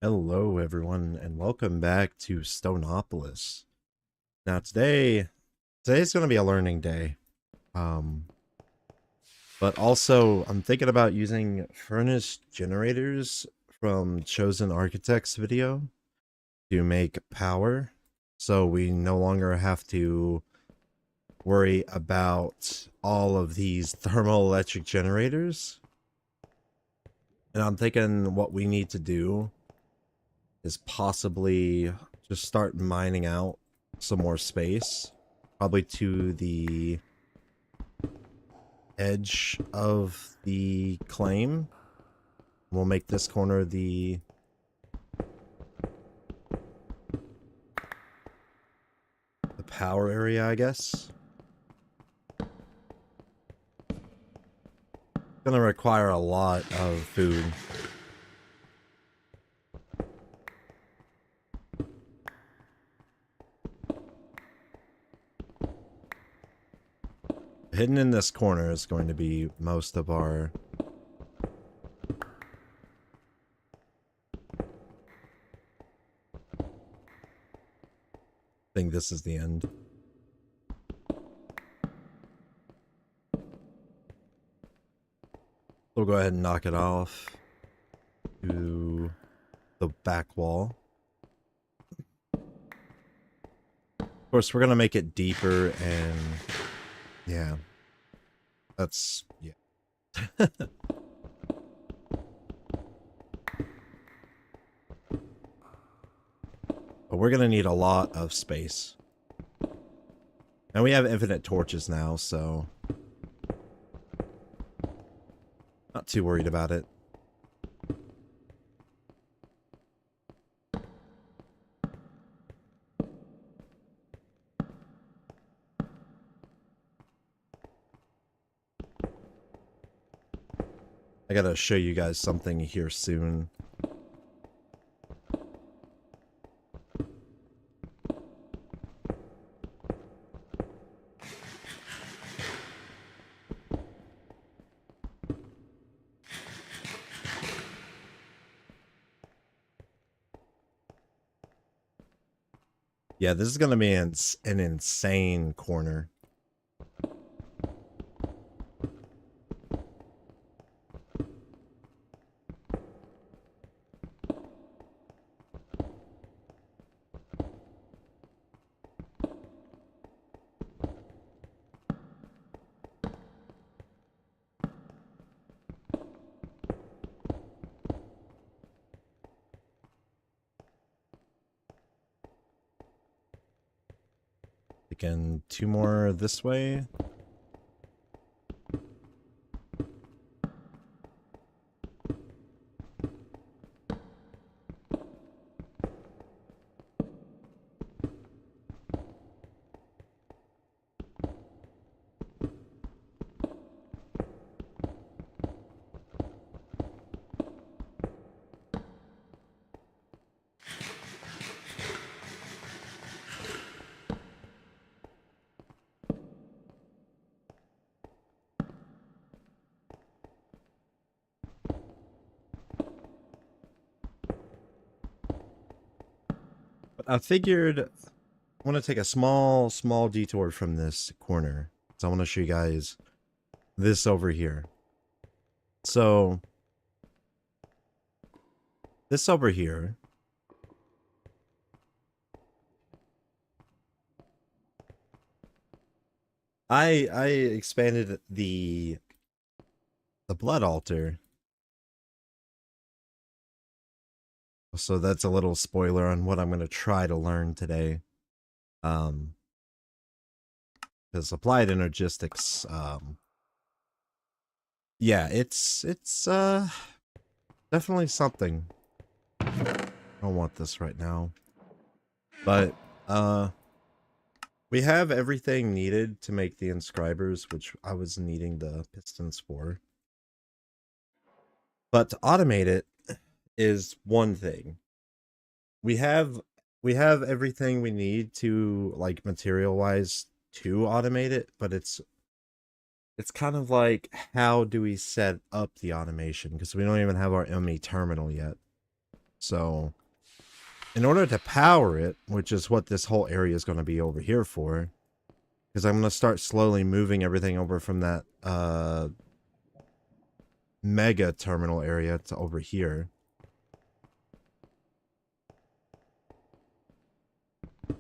Hello, everyone, and welcome back to Stoneopolis. Now, today's going to be a learning day. Um, but also, I'm thinking about using furnace generators from Chosen Architect's video to make power, so we no longer have to worry about all of these thermoelectric generators. And I'm thinking what we need to do is possibly just start mining out some more space, probably to the edge of the claim. We'll make this corner the power area, I guess. Gonna require a lot of food. Hidden in this corner is going to be most of our... I think this is the end. We'll go ahead and knock it off to the back wall. Of course, we're gonna make it deeper, and yeah, that's yeah. But we're gonna need a lot of space. And we have infinite torches now, so not too worried about it. I gotta show you guys something here soon. Yeah, this is gonna be an insane corner. Again, two more this way. I figured I want to take a small detour from this corner. So I want to show you guys this over here. So this over here, I expanded the blood altar. So that's a little spoiler on what I'm going to try to learn today. Because applied energistics, yeah, it's definitely something. I don't want this right now. But we have everything needed to make the inscribers, which I was needing the pistons for. But to automate it is one thing. We have everything we need to, like, material wise to automate it, but it's kind of like, how do we set up the automation? Because we don't even have our ME terminal yet. So in order to power it, which is what this whole area is going to be over here for, because I'm going to start slowly moving everything over from that mega terminal area to over here. So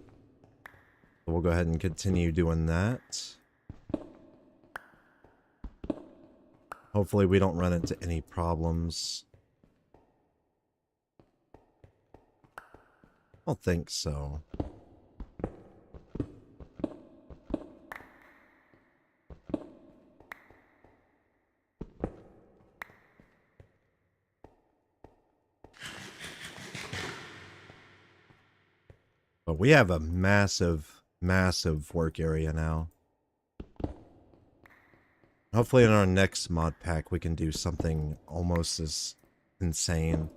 we'll go ahead and continue doing that. Hopefully we don't run into any problems. I don't think so. But we have a massive, massive work area now. Hopefully in our next mod pack we can do something almost as insane.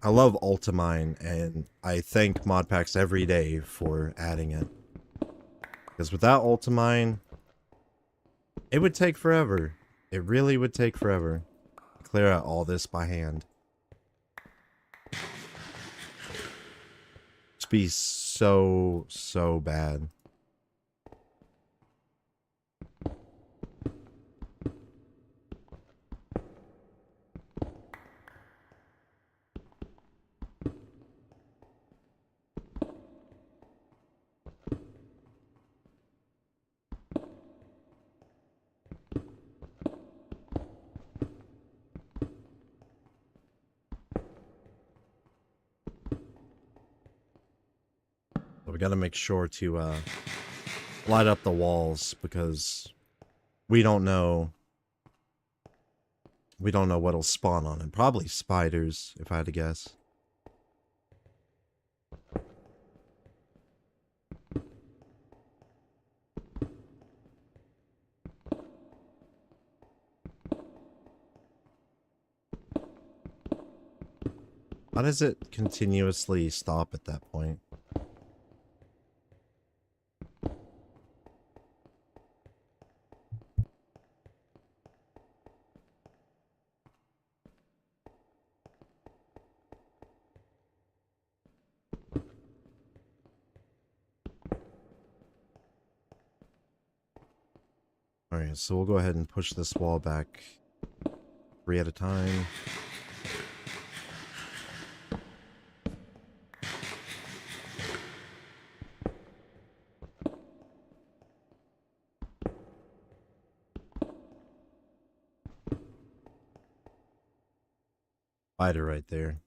I love Ultimine, and I thank mod packs every day for adding it. Because without Ultimine, it would take forever. It really would take forever to clear out all this by hand. It'd be so, so bad. We gotta make sure to light up the walls, because we don't know what'll spawn on it. Probably spiders, if I had to guess. How does it continuously stop at that point? Alright, so we'll go ahead and push this wall back 3 at a time. Spider right there.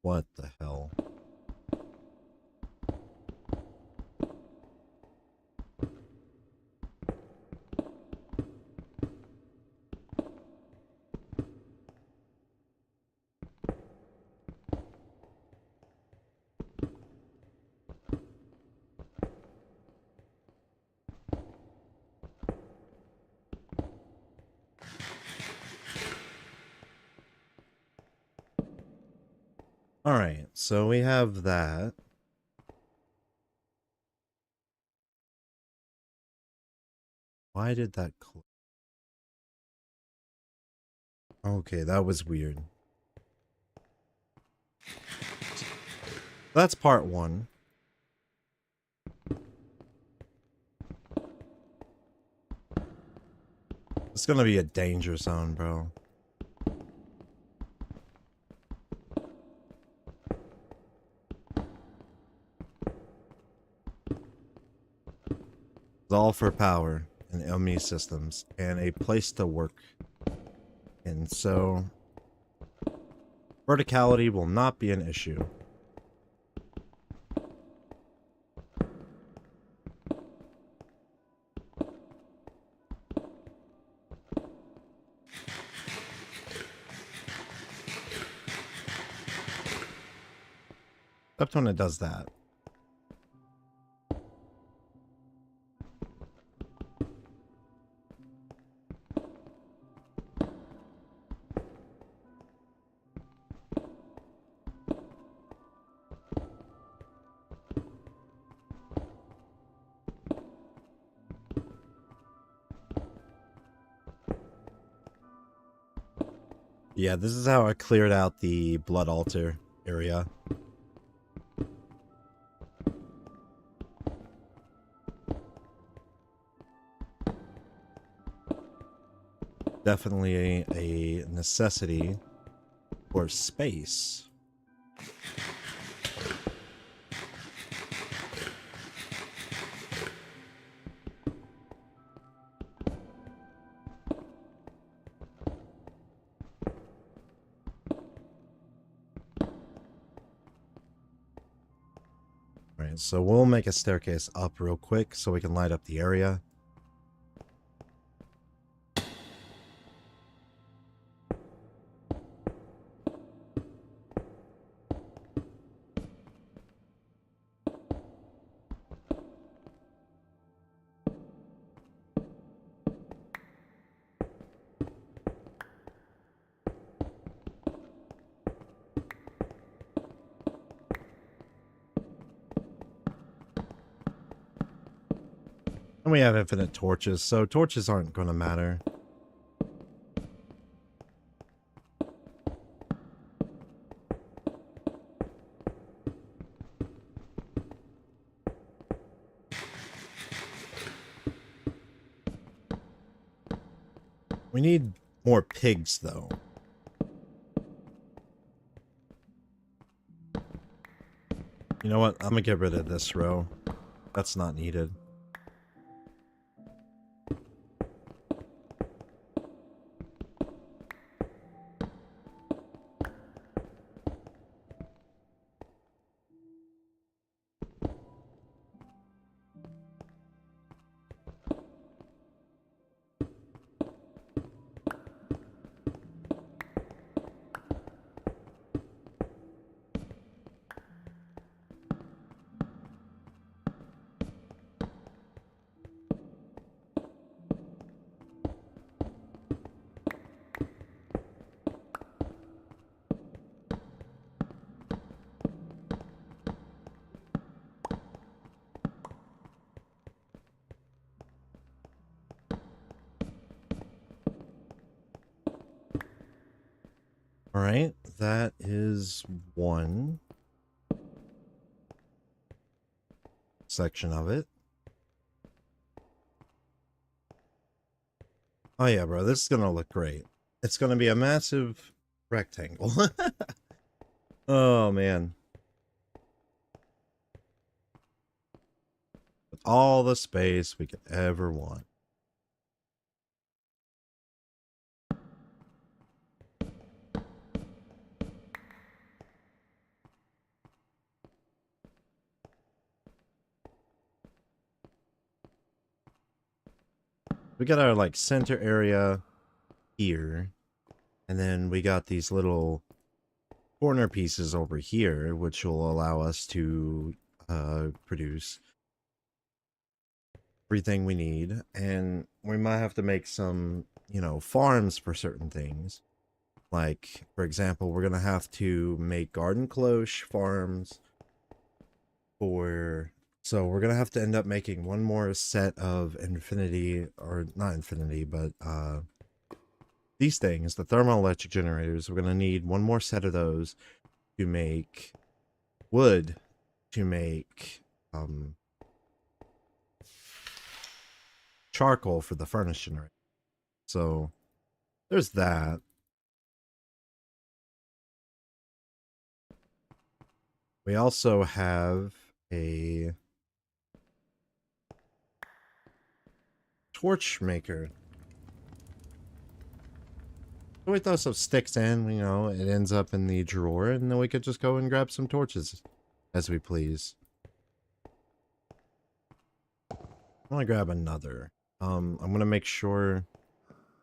What the hell? Alright, so we have that. Why did that close? Okay, that was weird. That's part 1. It's gonna be a danger zone, bro. It's all for power and ME systems and a place to work. And so verticality will not be an issue. Except when it does that. Yeah, this is how I cleared out the blood altar area. Definitely a necessity for space. Alright, so we'll make a staircase up real quick so we can light up the area. And we have infinite torches, so torches aren't going to matter. We need more pigs, though. You know what? I'm gonna get rid of this row. That's not needed. Alright, that is one section of it. Oh yeah, bro, this is gonna look great. It's gonna be a massive rectangle. Oh man. With all the space we could ever want. We got our like center area here, and then we got these little corner pieces over here, which will allow us to produce everything we need. And we might have to make some, you know, farms for certain things. Like, for example, we're gonna have to make garden cloche farms for... So we're gonna have to end up making one more set of infinity, or not infinity, but these things, the thermoelectric generators. We're gonna need one more set of those to make wood, to make charcoal for the furnace generator. So there's that. We also have a torch maker. So we throw some sticks in, you know, it ends up in the drawer, and then we could just go and grab some torches as we please. I want to grab another. I'm going to make sure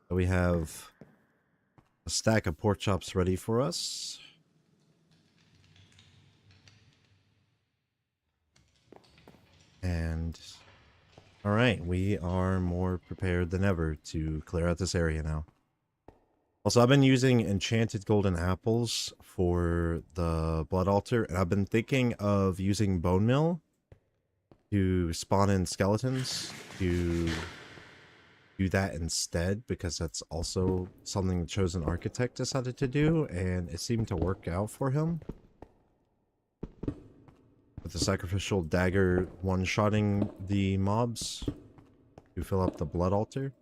that we have a stack of pork chops ready for us. And all right, we are more prepared than ever to clear out this area now. Also, I've been using enchanted golden apples for the blood altar, and I've been thinking of using bone meal to spawn in skeletons to do that instead, because that's also something the Chosen Architect decided to do, and it seemed to work out for him. With the sacrificial dagger one-shotting the mobs to fill up the blood altar.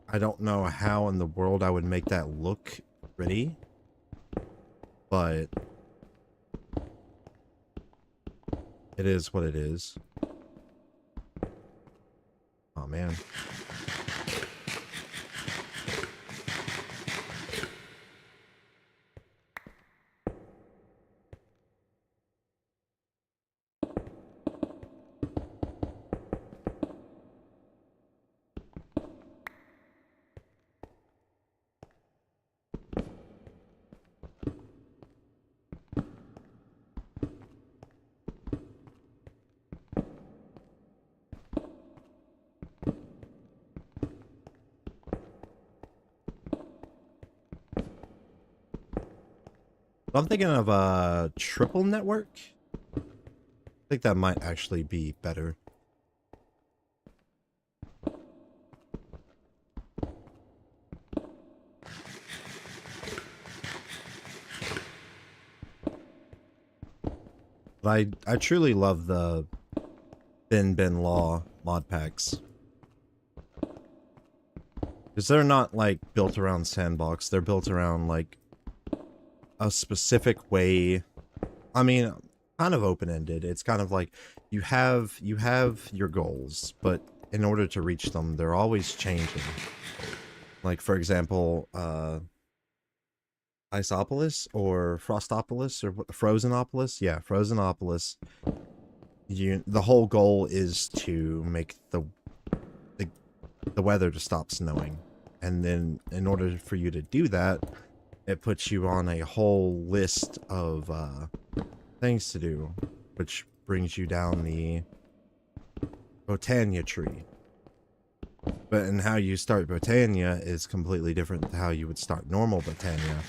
I don't know how in the world I would make that look pretty, but it is what it is. Oh man. I'm thinking of a triple network. I think that might actually be better. But I truly love the bin law mod packs. Because they're not like built around sandbox, they're built around like a specific way. I mean, kind of open-ended. It's kind of like you have your goals, but in order to reach them, they're always changing. Like for example, Iceopolis or Frostopolis or Frozenopolis. Yeah, Frozenopolis. The whole goal is to make the weather to stop snowing. And then in order for you to do that, it puts you on a whole list of things to do, which brings you down the Botania tree. But in how you start Botania is completely different to how you would start normal Botania.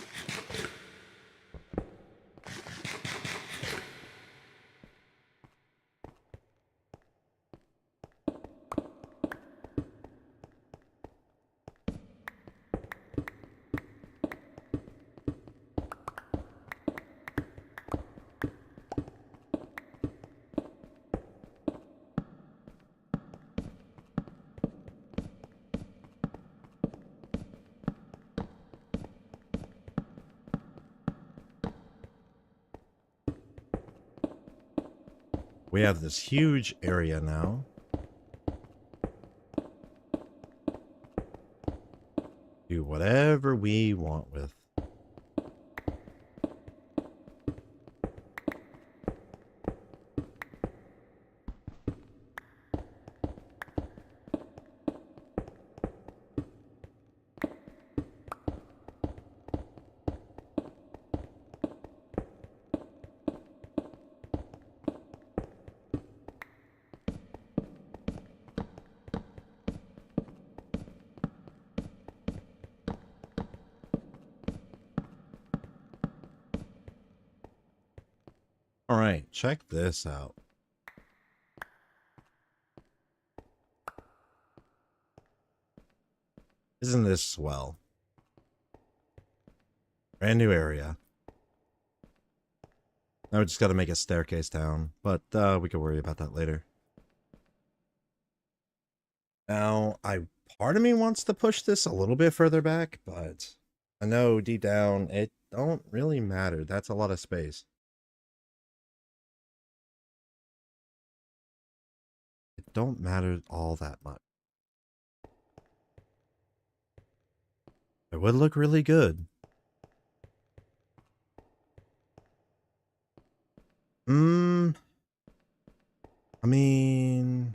We have this huge area now. Do whatever we want with. Alright, check this out. Isn't this swell? Brand new area. Now we just gotta make a staircase down, but we can worry about that later. Now, part of me wants to push this a little bit further back, but I know deep down it don't really matter. That's a lot of space. It don't matter all that much. It would look really good. I mean,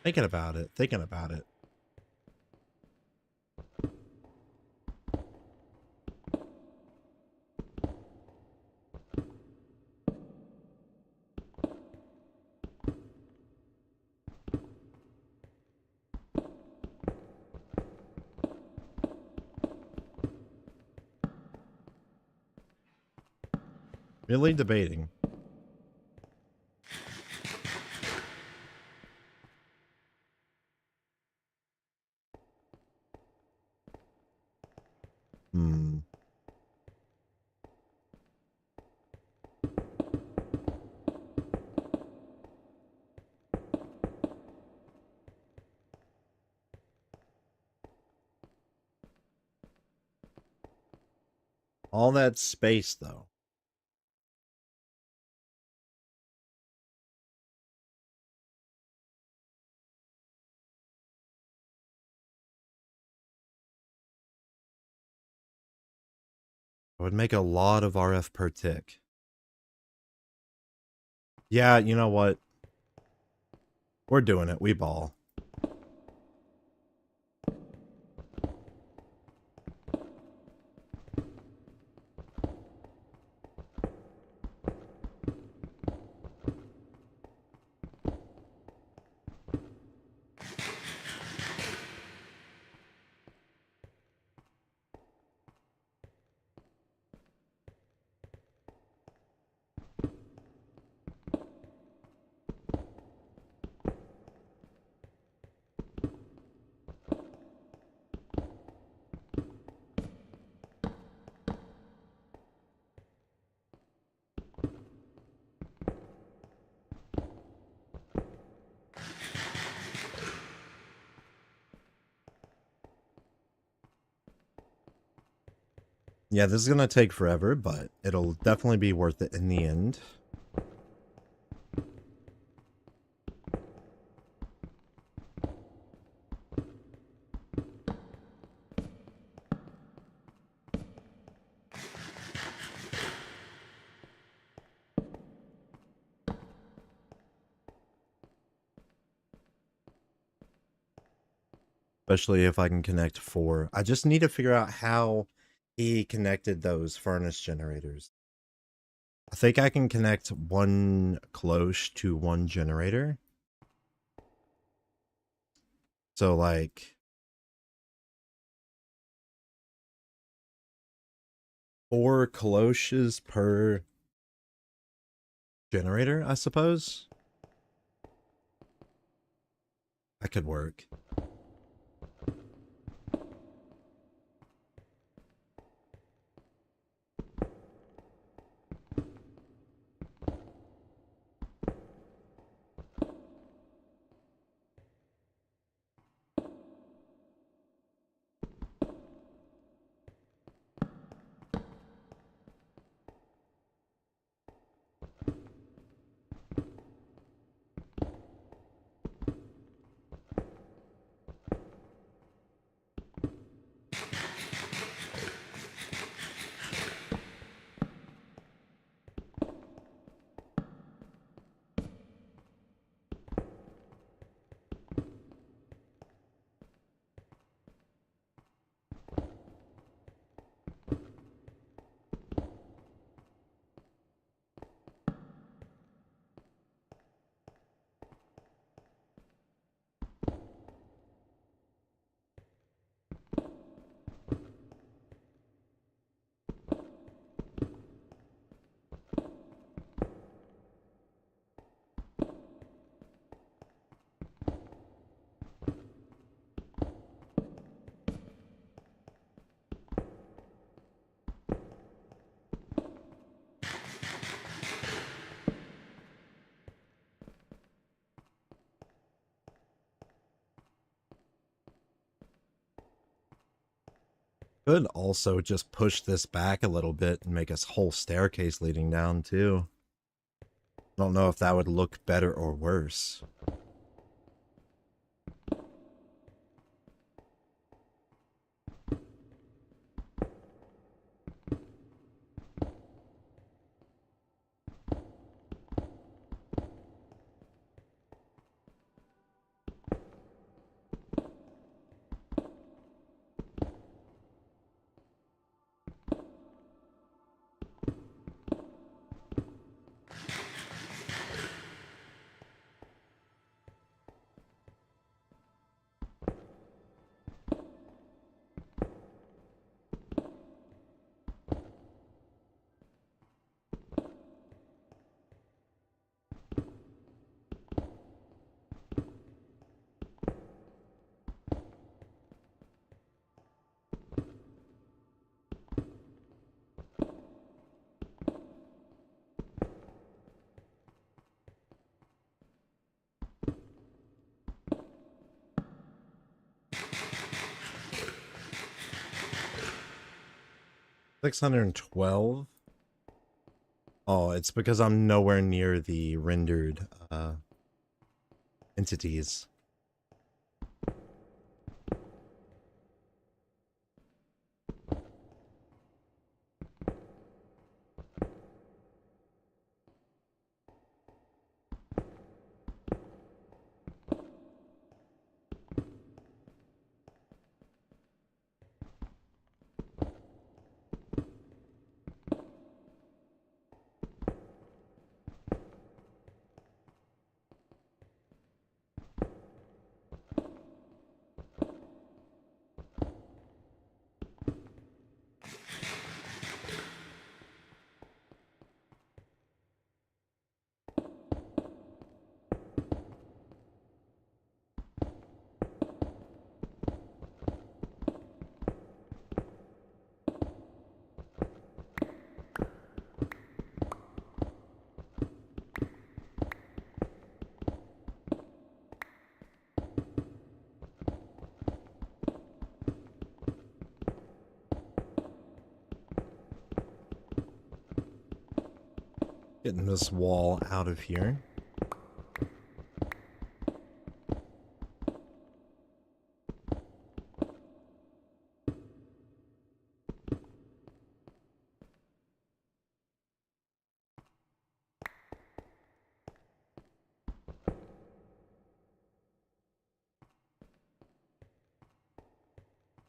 Thinking about it, thinking about it. Really debating. Hmm. All that space, though. It would make a lot of RF per tick. Yeah, you know what? We're doing it. We ball. Yeah, this is gonna take forever, but it'll definitely be worth it in the end. Especially if I can connect 4. I just need to figure out how he connected those furnace generators. I think I can connect one cloche to one generator. So like 4 cloches per generator, I suppose. That could work. Could also just push this back a little bit and make a whole staircase leading down too. Don't know if that would look better or worse. 612. Oh, it's because I'm nowhere near the rendered entities. Getting this wall out of here.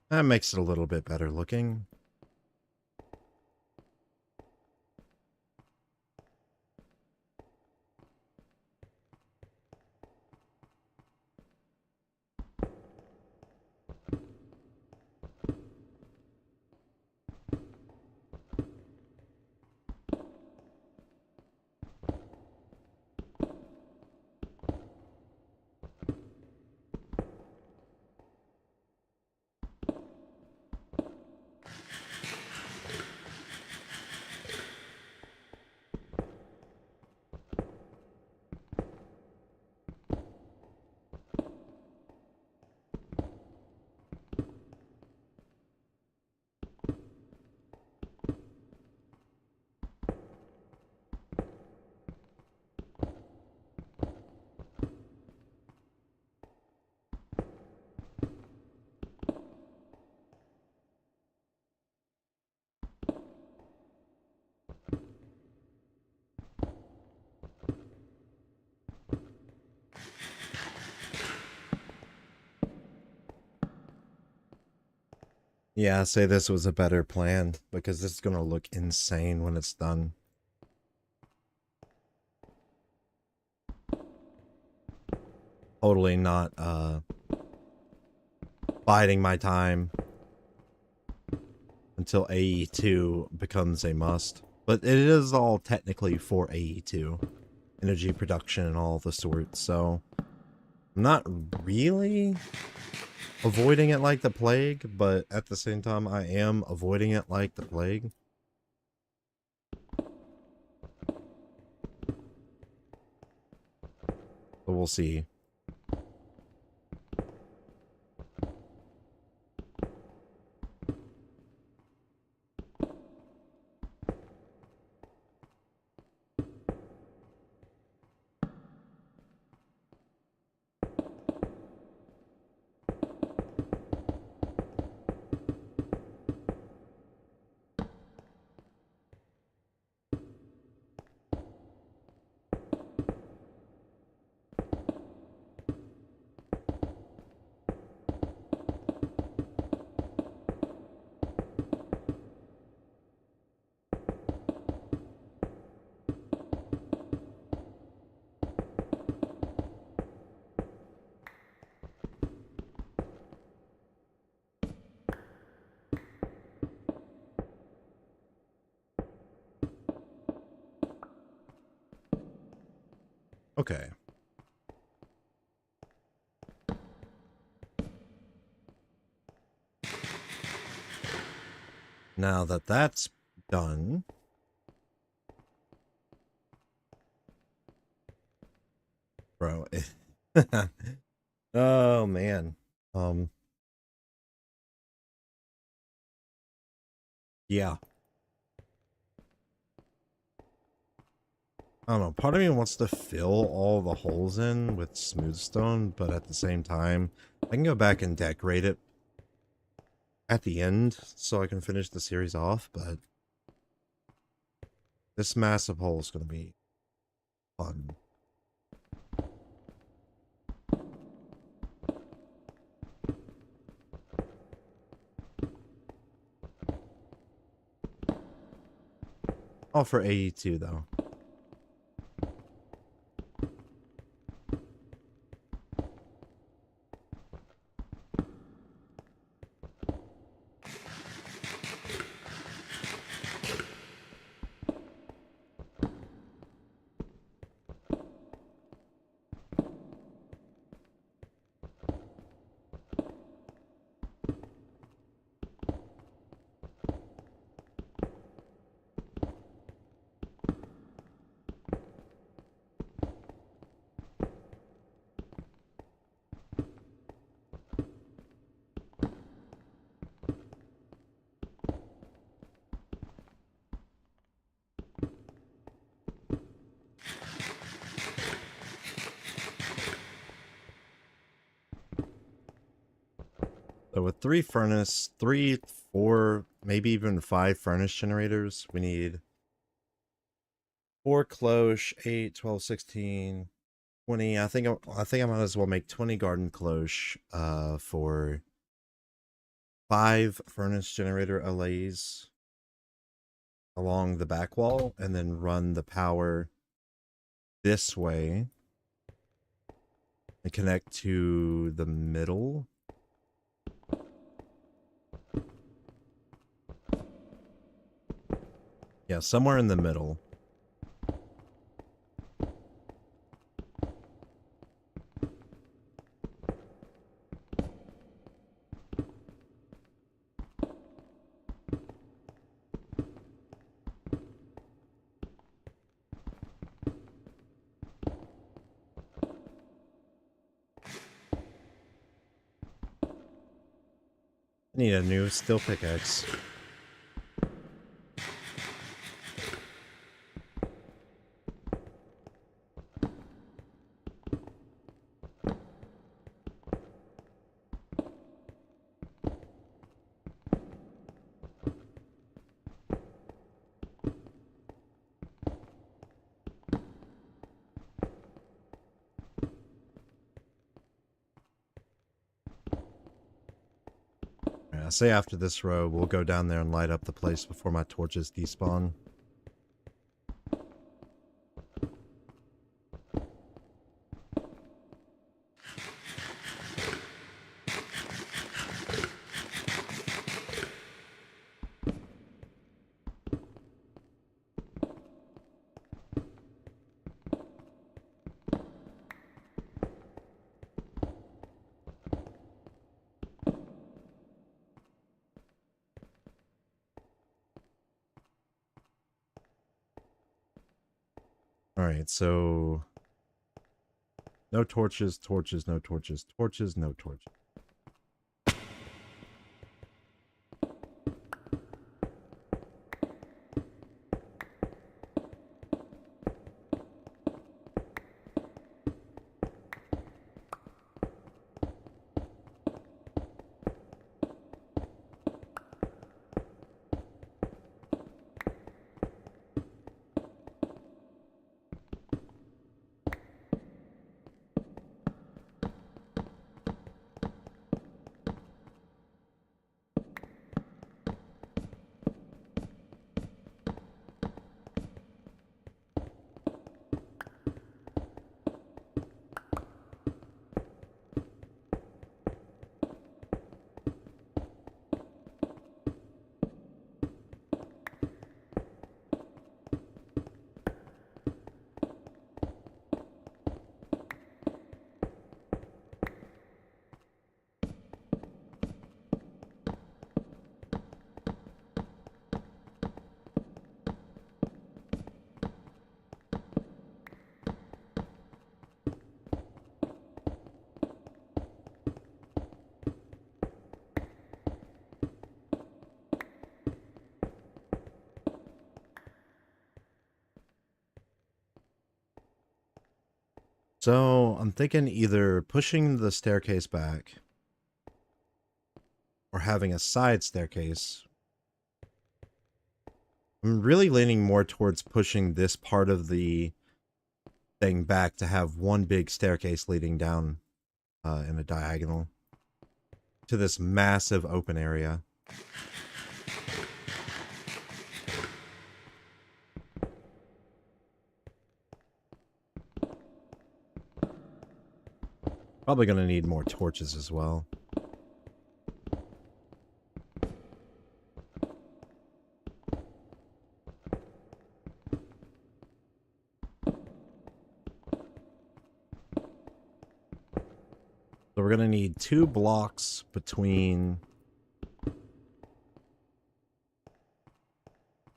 That makes it a little bit better looking. Yeah, say this was a better plan because it's gonna look insane when it's done. Totally not biding my time until AE2 becomes a must. But it is all technically for AE2. Energy production and all the sorts, so I'm not really avoiding it like the plague, but at the same time I am avoiding it like the plague. So we'll see. Okay. Now that that's done, bro. Oh man. Yeah. I don't know, part of me wants to fill all the holes in with smooth stone, but at the same time, I can go back and decorate it at the end so I can finish the series off, but this massive hole is going to be fun. All for AE2 though. So with 3, 4, maybe even 5 furnace generators, we need 4 cloche, 8, 12, 16, 20. I think I might as well make 20 garden cloche for 5 furnace generator allays along the back wall, and then run the power this way and connect to the middle. Yeah, somewhere in the middle. I need a new steel pickaxe. I say after this row, we'll go down there and light up the place before my torches despawn. Alright, so no torches, torches, no torches, torches, no torches. So I'm thinking either pushing the staircase back or having a side staircase. I'm really leaning more towards pushing this part of the thing back to have one big staircase leading down in a diagonal to this massive open area. Probably going to need more torches as well. So we're going to need 2 blocks between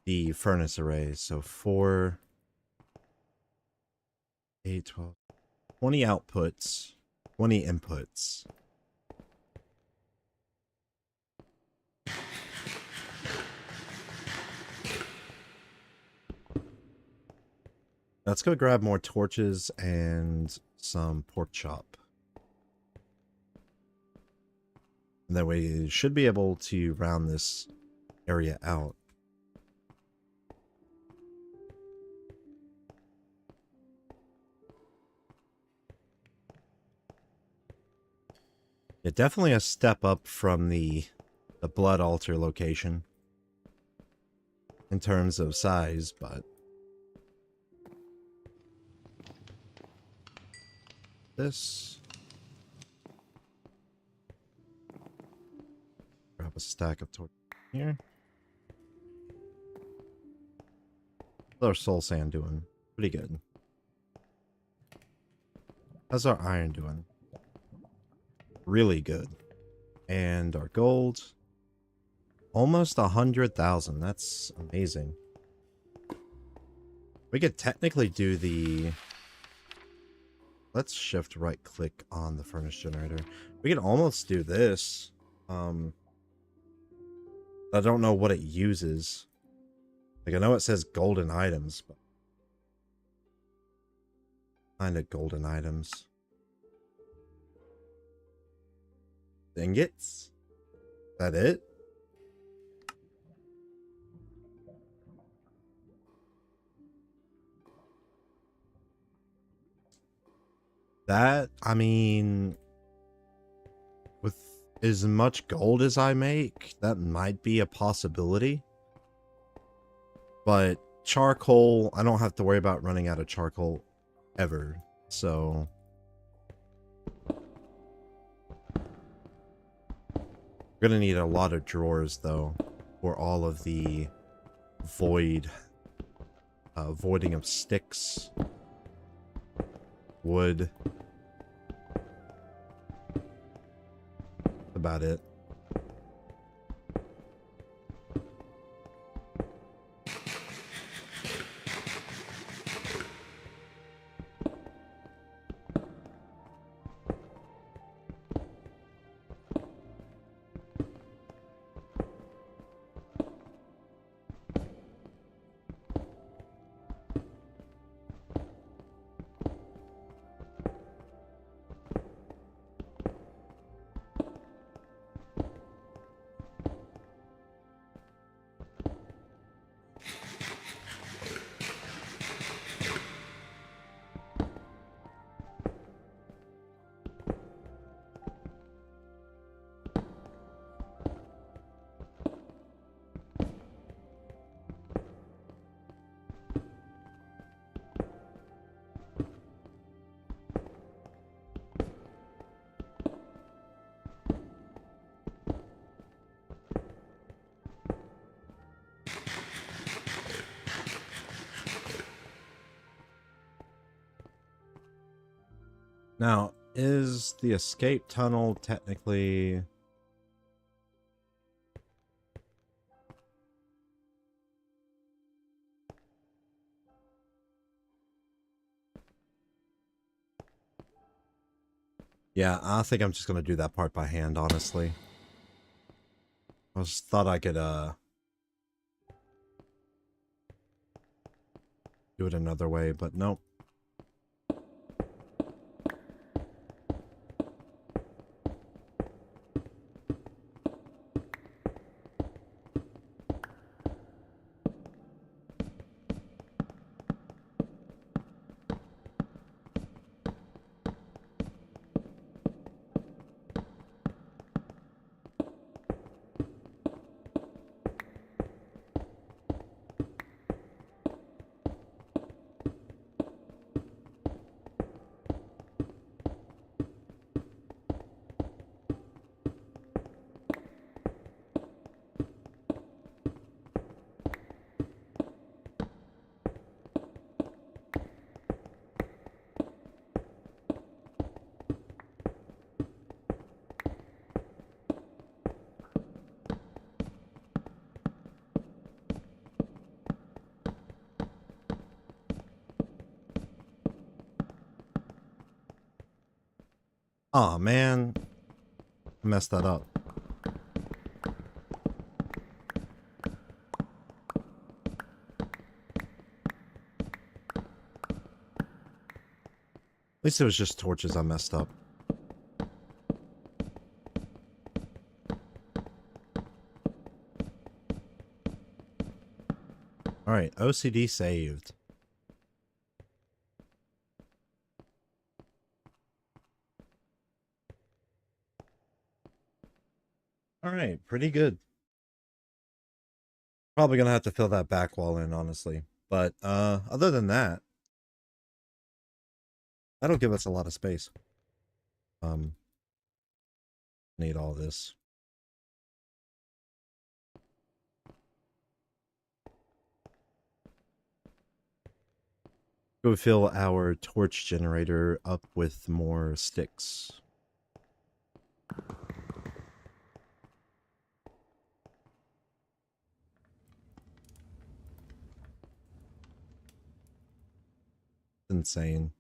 the furnace arrays. So 4, 8, 12, 20 outputs, 20 inputs. Let's go grab more torches and some pork chop. And that way we should be able to round this area out. Yeah, definitely a step up from the blood altar location in terms of size, but this. Grab a stack of torches here. How's our soul sand doing? Pretty good. How's our iron doing? Really good. And our gold, almost 100,000. That's amazing. We could technically do the... Let's shift right click on the furnace generator. We can almost do this. I don't know what it uses. Like, I know it says golden items, but kind of golden items. Ingots? Is that it? That, I mean, with as much gold as I make, that might be a possibility. But charcoal, I don't have to worry about running out of charcoal ever. So we're gonna need a lot of drawers though for all of the voiding of sticks, wood. About it. Now, is the escape tunnel technically... Yeah, I think I'm just gonna do that part by hand, honestly. I just thought I could, do it another way, but nope. Aw, man. I messed that up. At least it was just torches I messed up. Alright, OCD saved. Alright, pretty good. Probably gonna have to fill that back wall in, honestly. But, other than that, that'll give us a lot of space. Need all this. Go fill our torch generator up with more sticks. Insane.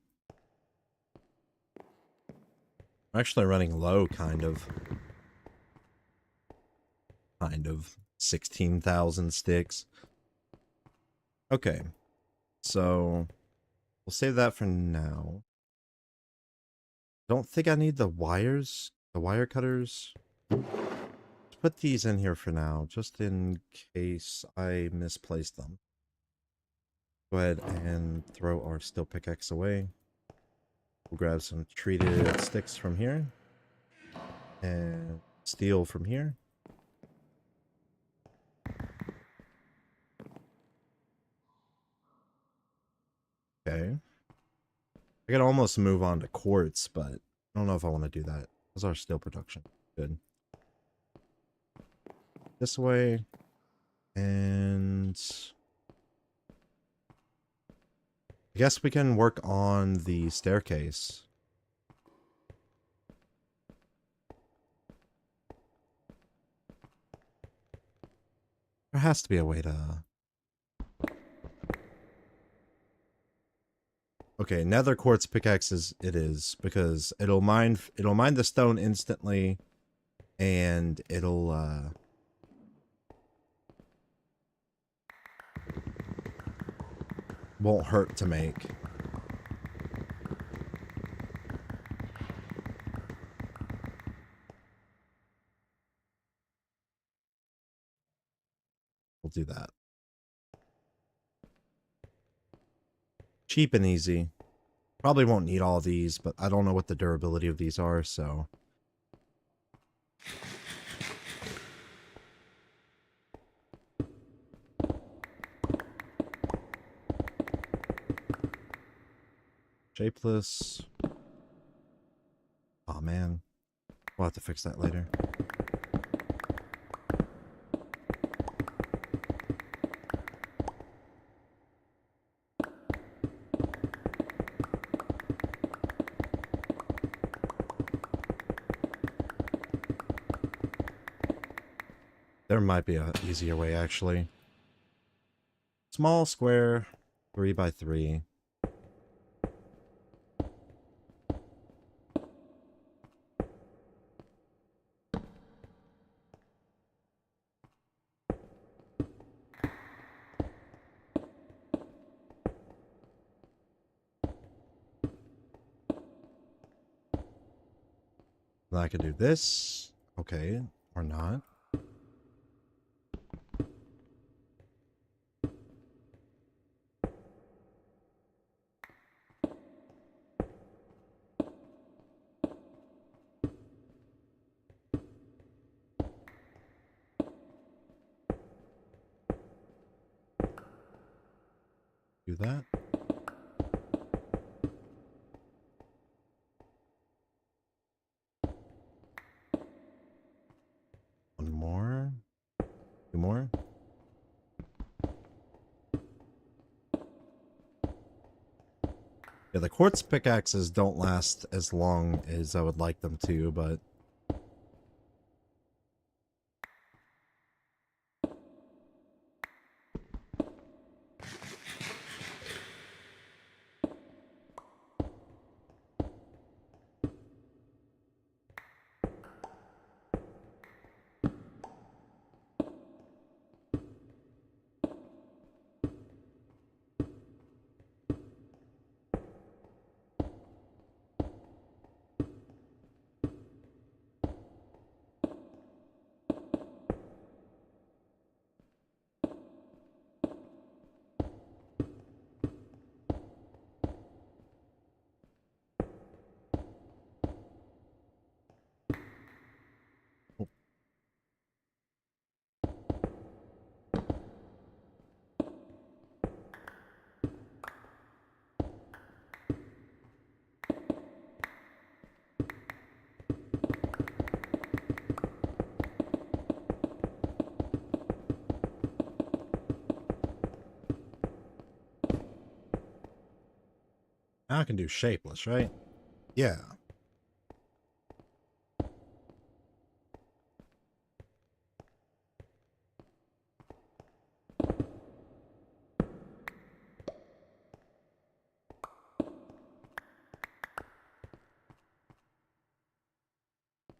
I'm actually running low, kind of. 16,000 sticks. Okay. So, we'll save that for now. Don't think I need the wires, the wire cutters. Let's put these in here for now, just in case I misplaced them. Go ahead and throw our steel pickaxe away. We'll grab some treated sticks from here. And steel from here. Okay. I could almost move on to quartz, but I don't know if I want to do that. How's our steel production? Good. This way. And I guess we can work on the staircase. There has to be a way to... Okay, nether quartz pickaxes it is, because it'll mine the stone instantly, and it'll won't hurt to make. We'll do that. Cheap and easy. Probably won't need all these, but I don't know what the durability of these are, so... Shapeless. Oh man. We'll have to fix that later. There might be an easier way, actually. Small square, 3 by 3. Then I could do this. Okay, or not. Do that. One more. 2 more. Yeah, the quartz pickaxes don't last as long as I would like them to, but... I can do shapeless, right? Yeah.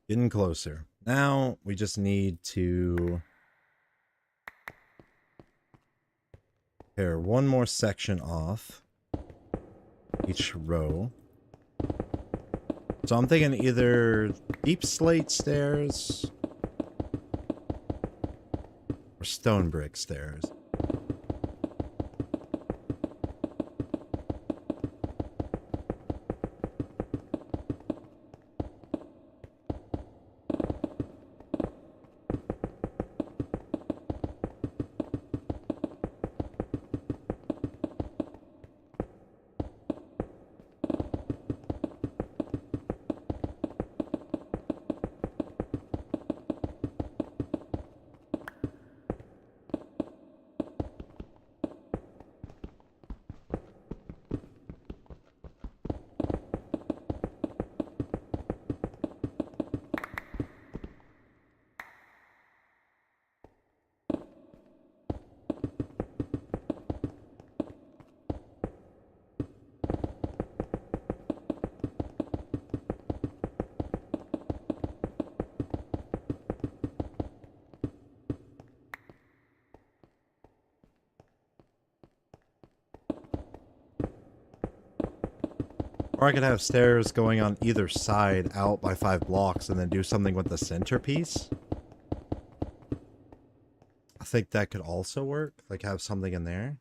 Getting closer. Now we just need to pair one more section off each row. So I'm thinking either deep slate stairs or stone brick stairs. Or I could have stairs going on either side out by 5 blocks and then do something with the centerpiece. I think that could also work. Like have something in there.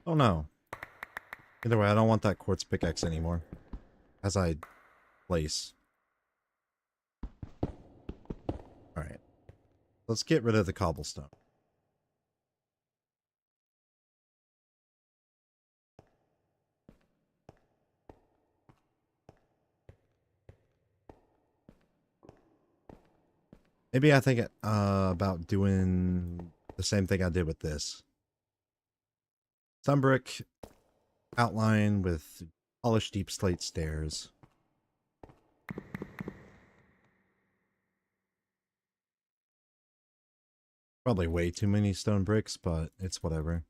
Oh no. Either way, I don't want that quartz pickaxe anymore. As I place. Alright. Let's get rid of the cobblestone. Maybe I think about doing the same thing I did with this. Some brick outline with polished deep slate stairs. Probably way too many stone bricks, but it's whatever.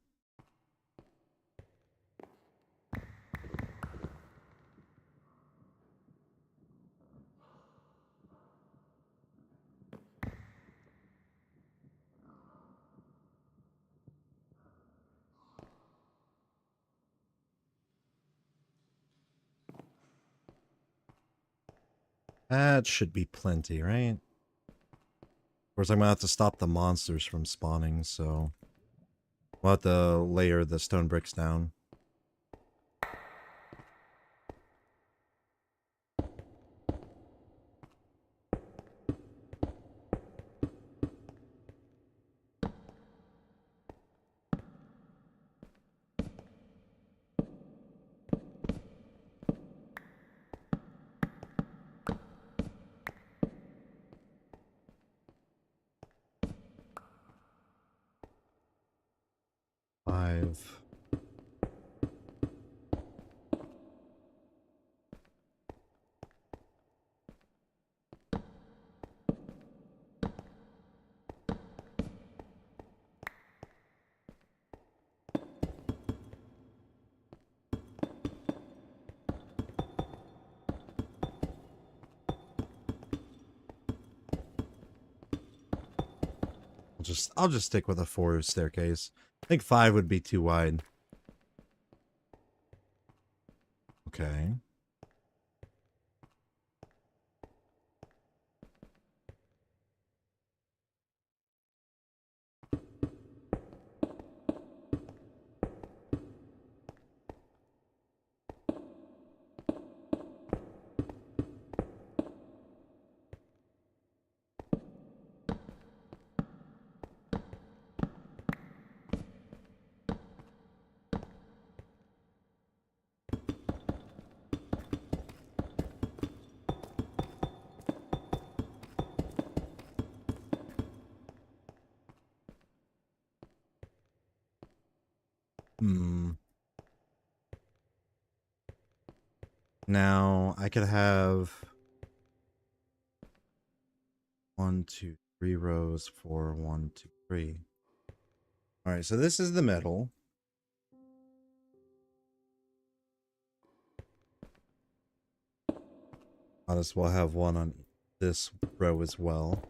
That should be plenty, right? Of course, I'm gonna have to stop the monsters from spawning, so we'll have to layer the stone bricks down. Five. I'll just stick with a 4 staircase. I think 5 would be too wide. Okay. Now I could have 1, 2, 3 rows for 1, 2, 3. All right, so this is the metal. Might as well have one on this row as well.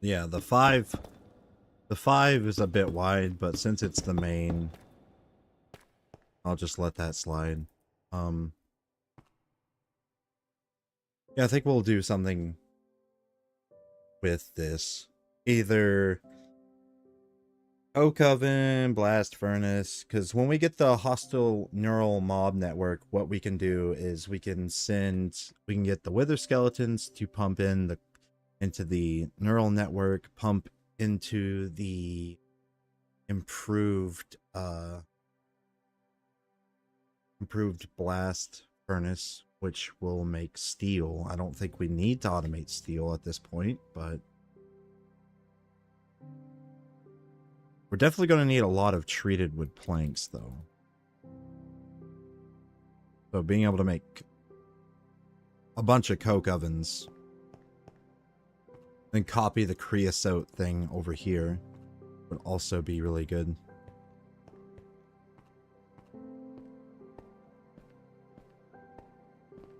Yeah, the 5 is a bit wide, but since it's the main, I'll just let that slide. Yeah, I think we'll do something with this. Either oak oven, blast furnace, because when we get the hostile neural mob network, what we can do is we can get the wither skeletons to pump into the neural network, pump into the improved blast furnace, which will make steel. I don't think we need to automate steel at this point, but we're definitely going to need a lot of treated wood planks, though. So being able to make a bunch of coke ovens, then copy the creosote thing over here, would also be really good.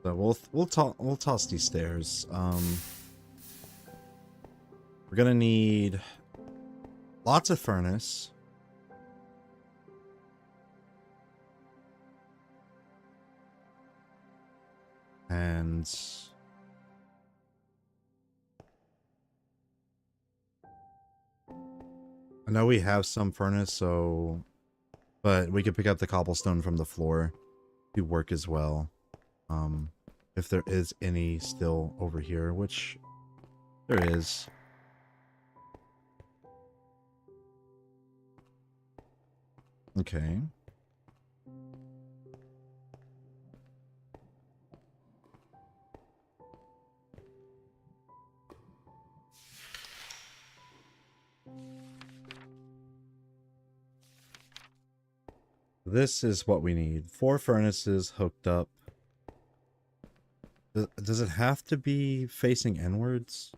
So we'll toss these stairs. We're gonna need lots of furnace. And I know we have some furnace, but we could pick up the cobblestone from the floor to work as well. If there is any still over here, which there is. Okay. This is what we need. 4 furnaces hooked up. Does it have to be facing inwards?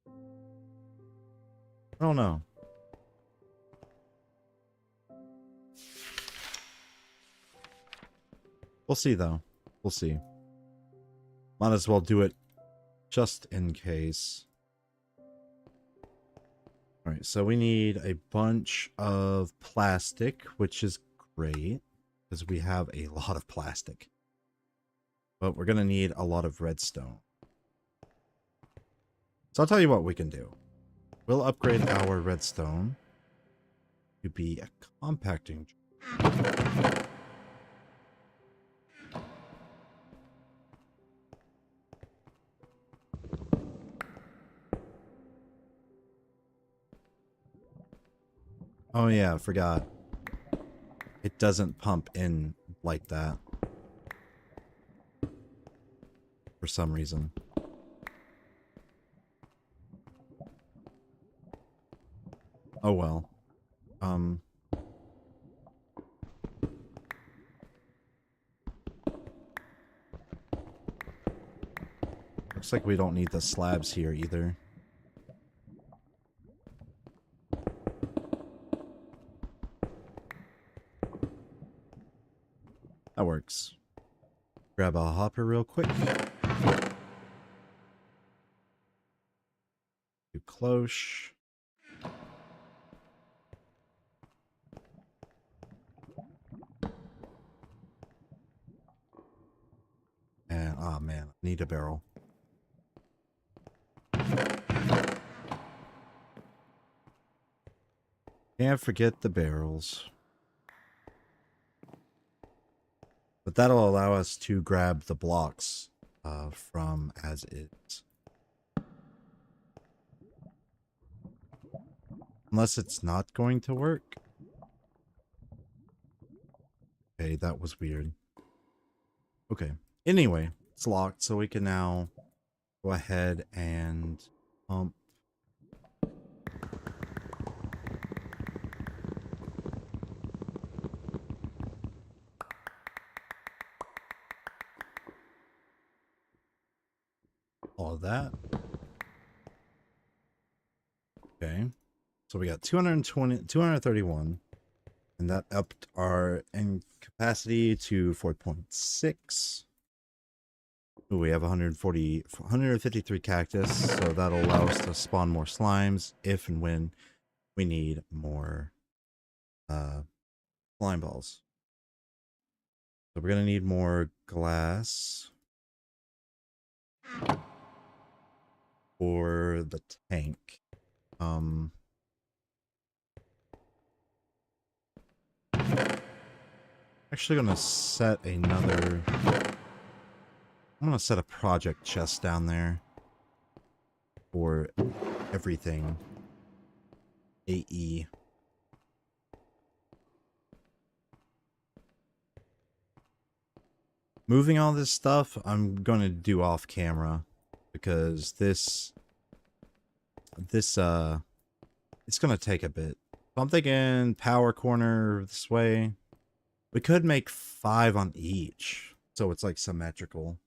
I don't know. We'll see, though. We'll see. Might as well do it just in case. Alright, so we need a bunch of plastic, which is great, because we have a lot of plastic. But we're going to need a lot of redstone. So I'll tell you what we can do. We'll upgrade our redstone to be a compacting. Oh yeah, I forgot. It doesn't pump in like that. For some reason. Oh well. Looks like we don't need the slabs here either. That works. Grab a hopper real quick. Do cloche. Oh man, I need a barrel. Can't forget the barrels. But that'll allow us to grab the blocks from as is. Unless it's not going to work. Okay, that was weird. Okay. Anyway, it's locked, so we can now go ahead and pump. All of that. Okay. So we got 231. And that upped our capacity to 4.6. Ooh, we have 153 cactus, so that'll allow us to spawn more slimes if and when we need more slime balls. So we're gonna need more glass for the tank. Actually gonna set another. I'm gonna set a project chest down there for everything. AE. Moving all this stuff, I'm gonna do off camera because this it's gonna take a bit. So I'm thinking power corner this way. We could make 5 on each, so it's like symmetrical.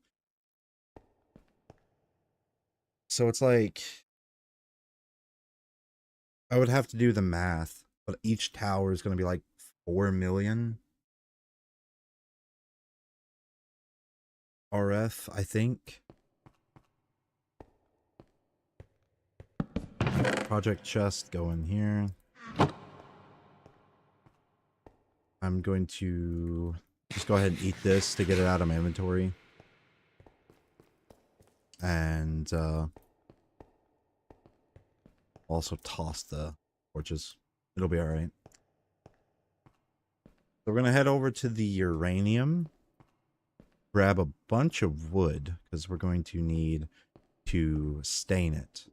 So it's like I would have to do the math, but each tower is gonna be like 4 million RF, I think. Project chest go in here. I'm going to just go ahead and eat this to get it out of my inventory. And also toss the torches. It'll be alright. So we're going to head over to the uranium. Grab a bunch of wood because we're going to need to stain it.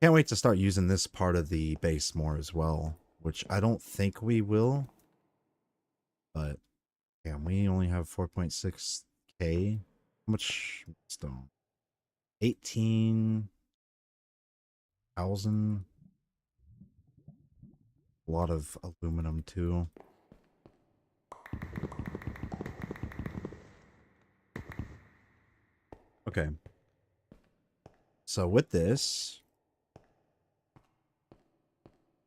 Can't wait to start using this part of the base more as well, which I don't think we will. But, yeah, we only have 4.6k. How much stone? 18,000. A lot of aluminum, too. Okay. So, with this...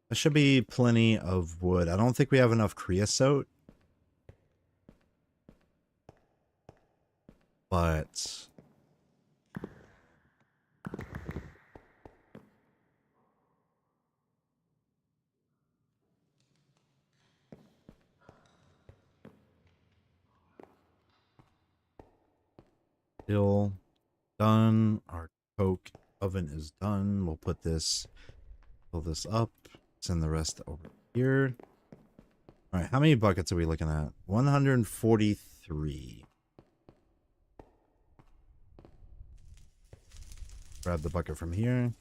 there should be plenty of wood. I don't think we have enough creosote. But... still done. Our coke oven is done. We'll put this... fill this up. Send the rest over here. Alright, how many buckets are we looking at? 143. Grab the bucket from here.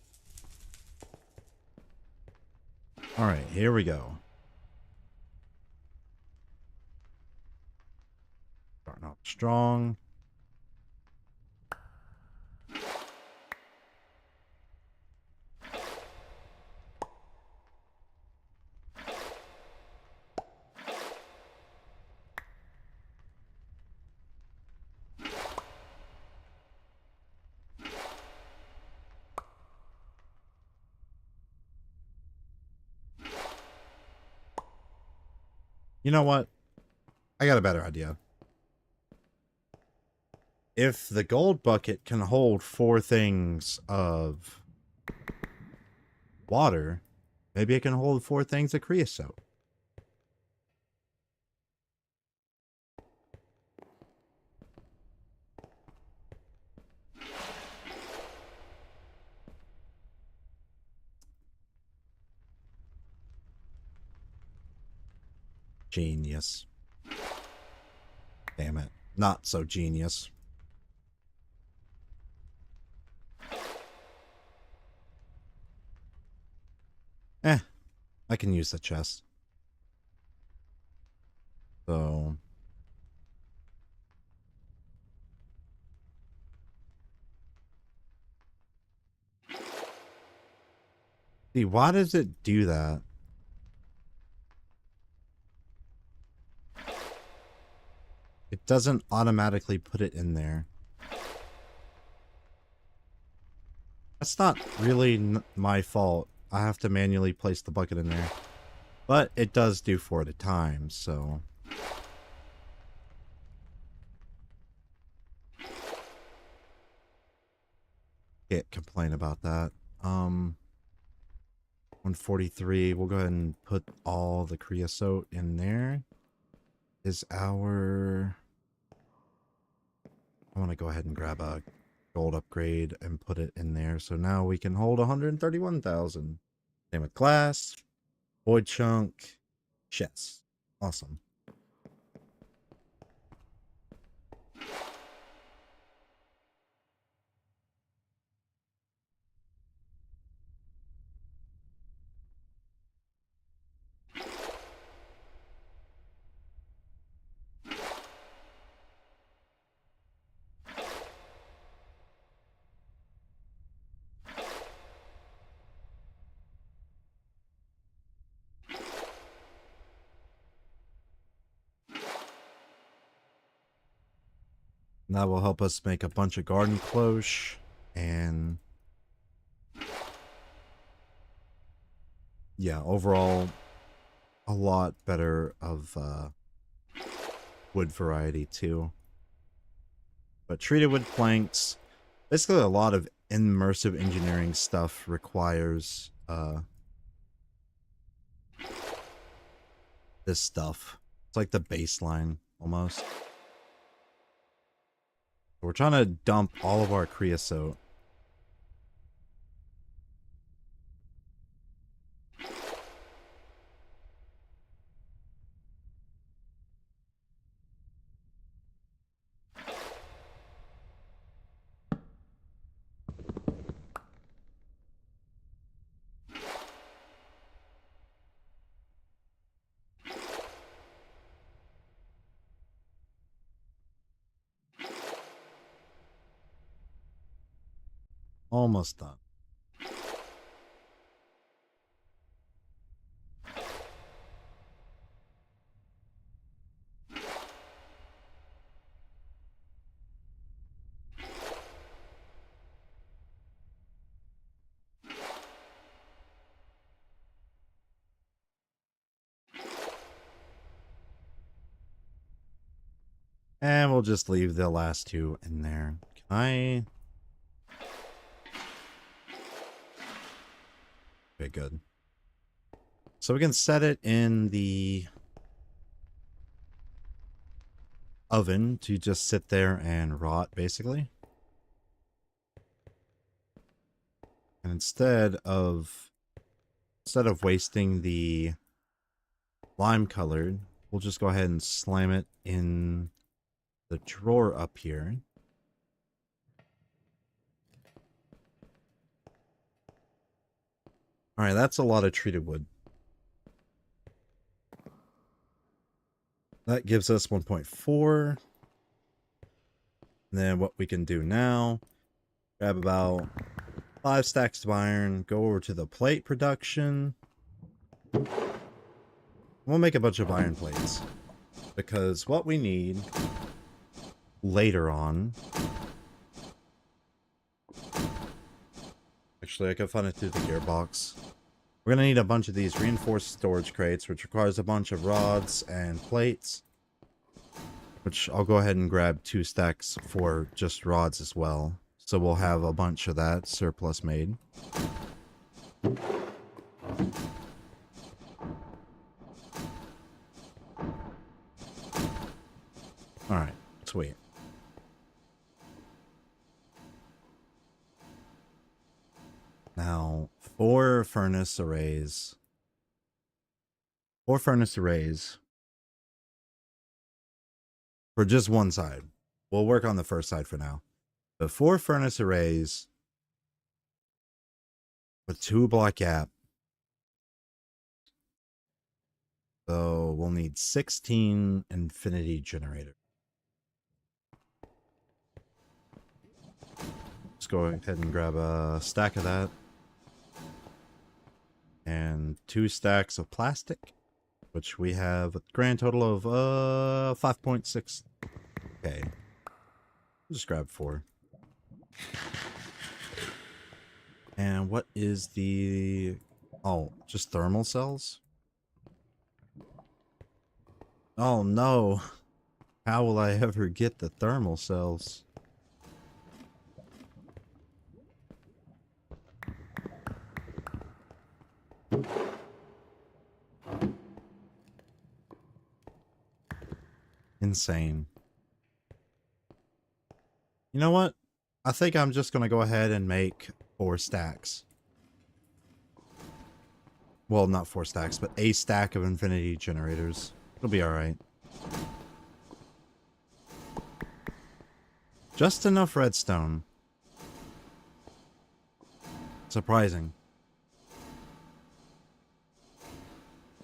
Alright, here we go. Starting off strong. You know what? I got a better idea. If the gold bucket can hold 4 things of water, maybe it can hold 4 things of creosote. Genius. Damn it. Not so genius. I can use the chest. So... See, why does it do that? It doesn't automatically put it in there. That's not really my fault. I have to manually place the bucket in there. But it does do 4 at a time, so... Can't complain about that. 143. We'll go ahead and put all the creosote in there. Is our... I want to go ahead and grab a gold upgrade and put it in there. So now we can hold 131,000. Same with glass, void chunk, chest. Awesome. That will help us make a bunch of garden cloche and yeah, overall a lot better of wood variety too. But treated wood planks, basically a lot of immersive engineering stuff requires this stuff. It's like the baseline almost. We're trying to dump all of our creosote. Almost done. And we'll just leave the last 2 in there. Can I... Okay, good. So we can set it in the oven to just sit there and rot, basically. And instead of wasting the lime colored, we'll just go ahead and slam it in the drawer up here. All right, that's a lot of treated wood. That gives us 1.4. And then what we can do now, grab about 5 stacks of iron, go over to the plate production. We'll make a bunch of iron plates. Because what we need later on... Actually, I can find it through the gearbox. We're going to need a bunch of these reinforced storage crates, which requires a bunch of rods and plates. Which I'll go ahead and grab 2 stacks for just rods as well. So we'll have a bunch of that surplus made. Alright, sweet. Now, 4 furnace arrays. for just one side. We'll work on the first side for now. But 4 furnace arrays with 2 block gap. So we'll need 16 infinity generators. Let's go ahead and grab a stack of that. And 2 stacks of plastic, which we have a grand total of 5.6. Okay. Just grab 4. And what is the... Oh, just thermal cells? Oh no. How will I ever get the thermal cells? Insane. You know what? I think I'm just going to go ahead and make 4 stacks. Well, not 4 stacks, but a stack of infinity generators. It'll be alright. Just enough redstone. Surprising.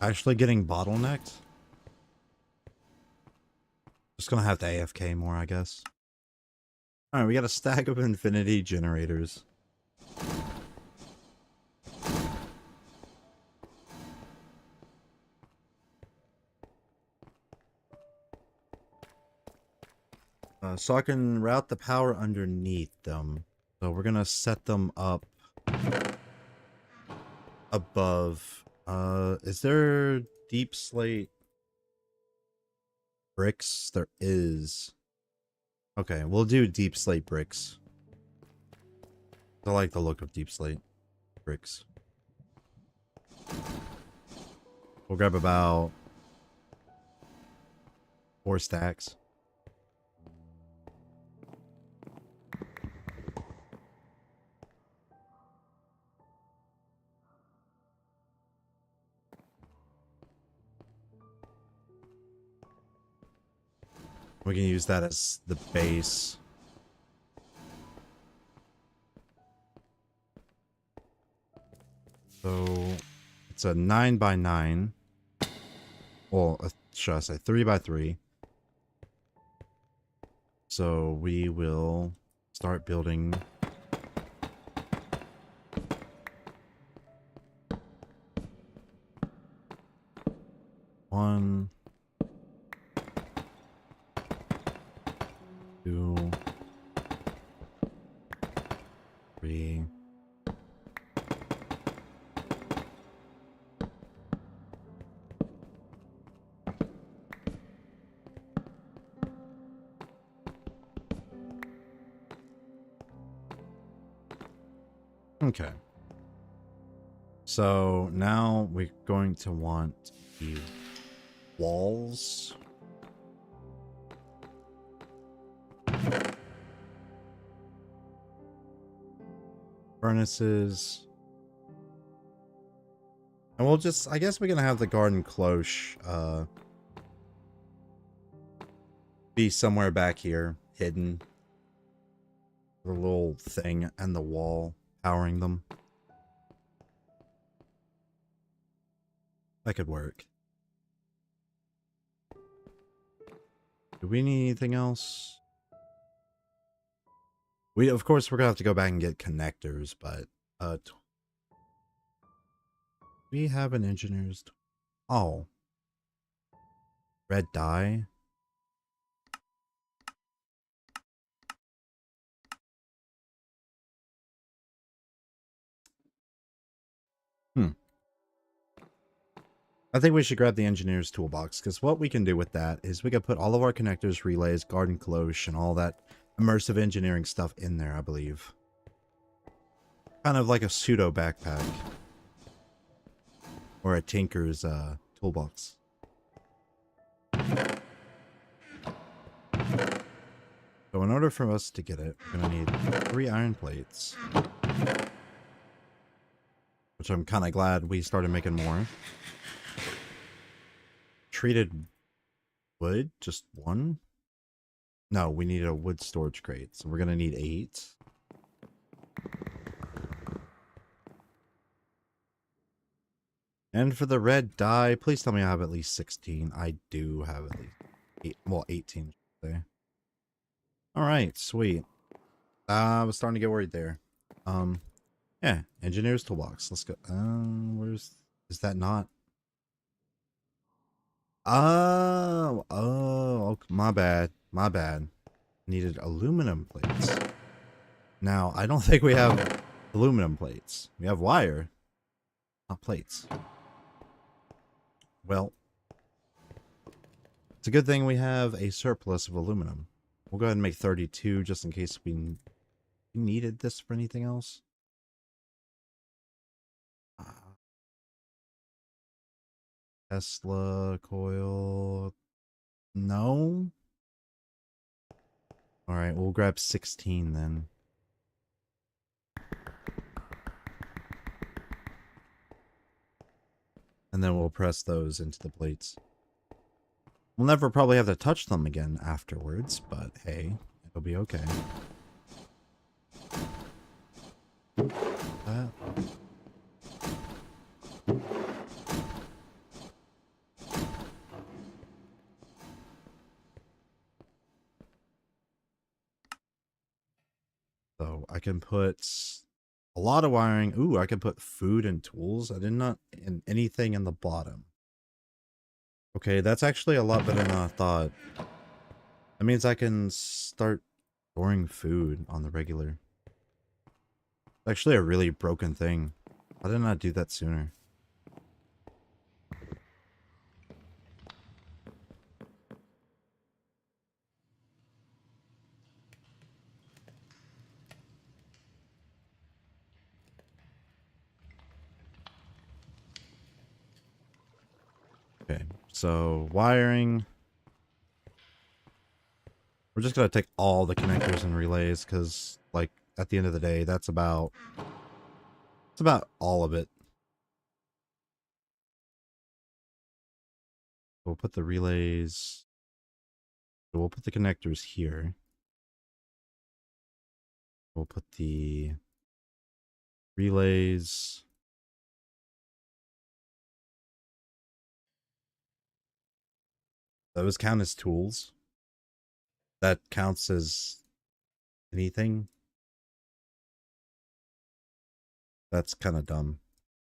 Actually getting bottlenecked? Just gonna have to AFK more, I guess. Alright, we got a stack of infinity generators. So I can route the power underneath them. So we're gonna set them up above. Is there deep slate bricks? There is. Okay, we'll do deep slate bricks. I like the look of deep slate bricks. We'll grab about 4 stacks. We can use that as the base. So it's a 9x9. Well, should I say 3x3? So we will start building. One, 2, 3. Okay. So now we're going to want the walls. Furnaces. And we'll just, I guess we're going to have the garden cloche be somewhere back here, hidden. The little thing and the wall powering them. That could work. Do we need anything else? Of course, we're gonna have to go back and get connectors, but we have an engineer's. Oh, red dye. I think we should grab the engineer's toolbox, because what we can do with that is we can put all of our connectors, relays, garden cloche, and all that immersive engineering stuff in there, I believe. Kind of like a pseudo backpack. Or a tinker's toolbox. So in order for us to get it, we're going to need 3 iron plates. Which I'm kind of glad we started making more. Treated wood, just 1. No, we need a wood storage crate. So we're going to need 8. And for the red dye, please tell me I have at least 16. I do have at least 18. Say. All right, sweet. I was starting to get worried there. Yeah, engineer's toolbox. Let's go. Is that not? Oh, my bad. My bad. Needed aluminum plates. Now, I don't think we have aluminum plates. We have wire, not plates. Well, it's a good thing we have a surplus of aluminum. We'll go ahead and make 32 just in case we needed this for anything else. Tesla coil. No. All right, we'll grab 16 then. And then we'll press those into the plates. We'll never probably have to touch them again afterwards, but hey, it'll be okay. So I can put a lot of wiring. Ooh, I can put food and tools. I did not in anything in the bottom. Okay, that's actually a lot better than I thought. That means I can start storing food on the regular. It's actually a really broken thing. Why didn't I do that sooner? Okay, so wiring. We're just gonna take all the connectors and relays because, like, at the end of the day, it's about all of it. We'll put the relays. We'll put the connectors here. We'll put the relays. Those count as tools. That counts as anything. That's kind of dumb.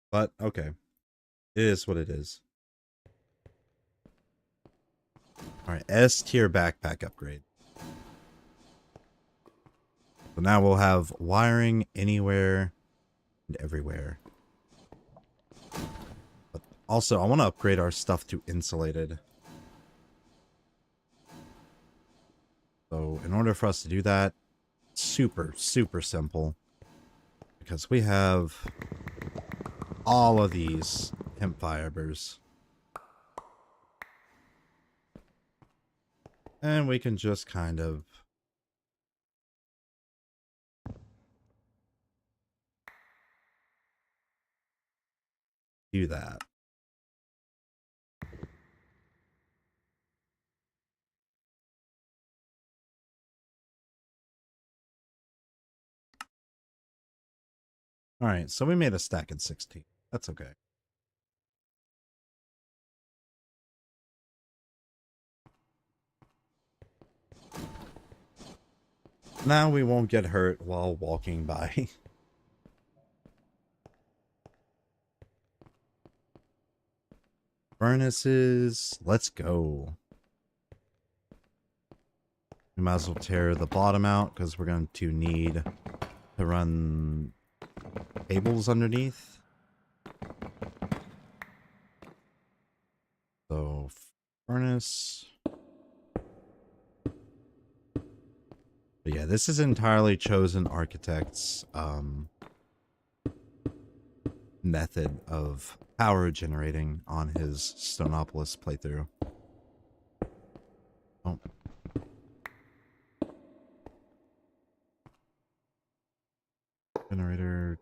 But okay. It is what it is. Alright, S tier backpack upgrade. So now we'll have wiring anywhere and everywhere. But also, I want to upgrade our stuff to insulated. So in order for us to do that, super simple. Because we have all of these hemp fibers. And we can just kind of do that. Alright, so we made a stack in 16. That's okay. Now we won't get hurt while walking by. Furnaces, let's go. We might as well tear the bottom out because we're going to need to run cables underneath. So, furnace. But yeah, this is entirely Chosen Architect's method of power generating on his Stoneopolis playthrough. Oh. Generator.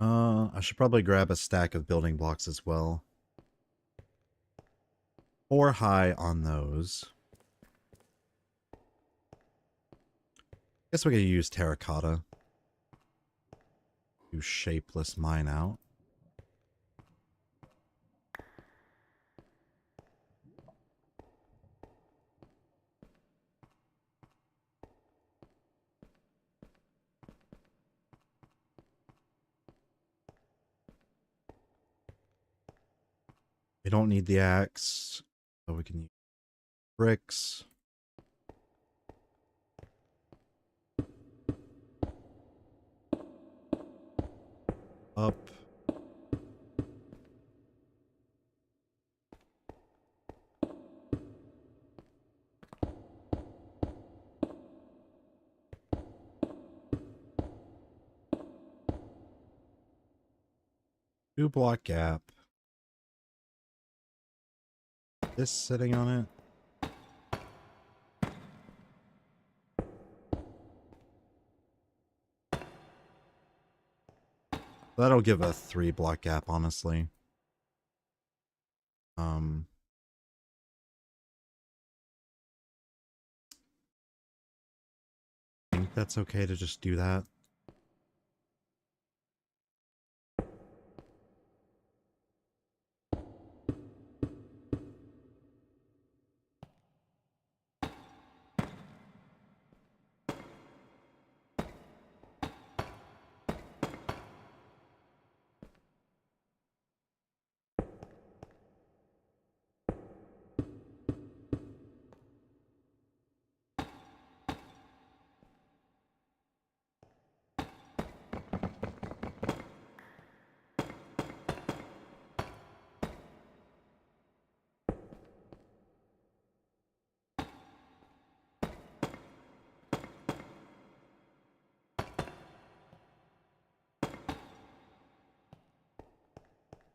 I should probably grab a stack of building blocks as well. 4 high on those. Guess we could use terracotta to shapeless mine out. We don't need the axe, so we can use bricks. Up. Two block gap. This sitting on it. That'll give a 3 block gap, honestly. I think that's okay to just do that.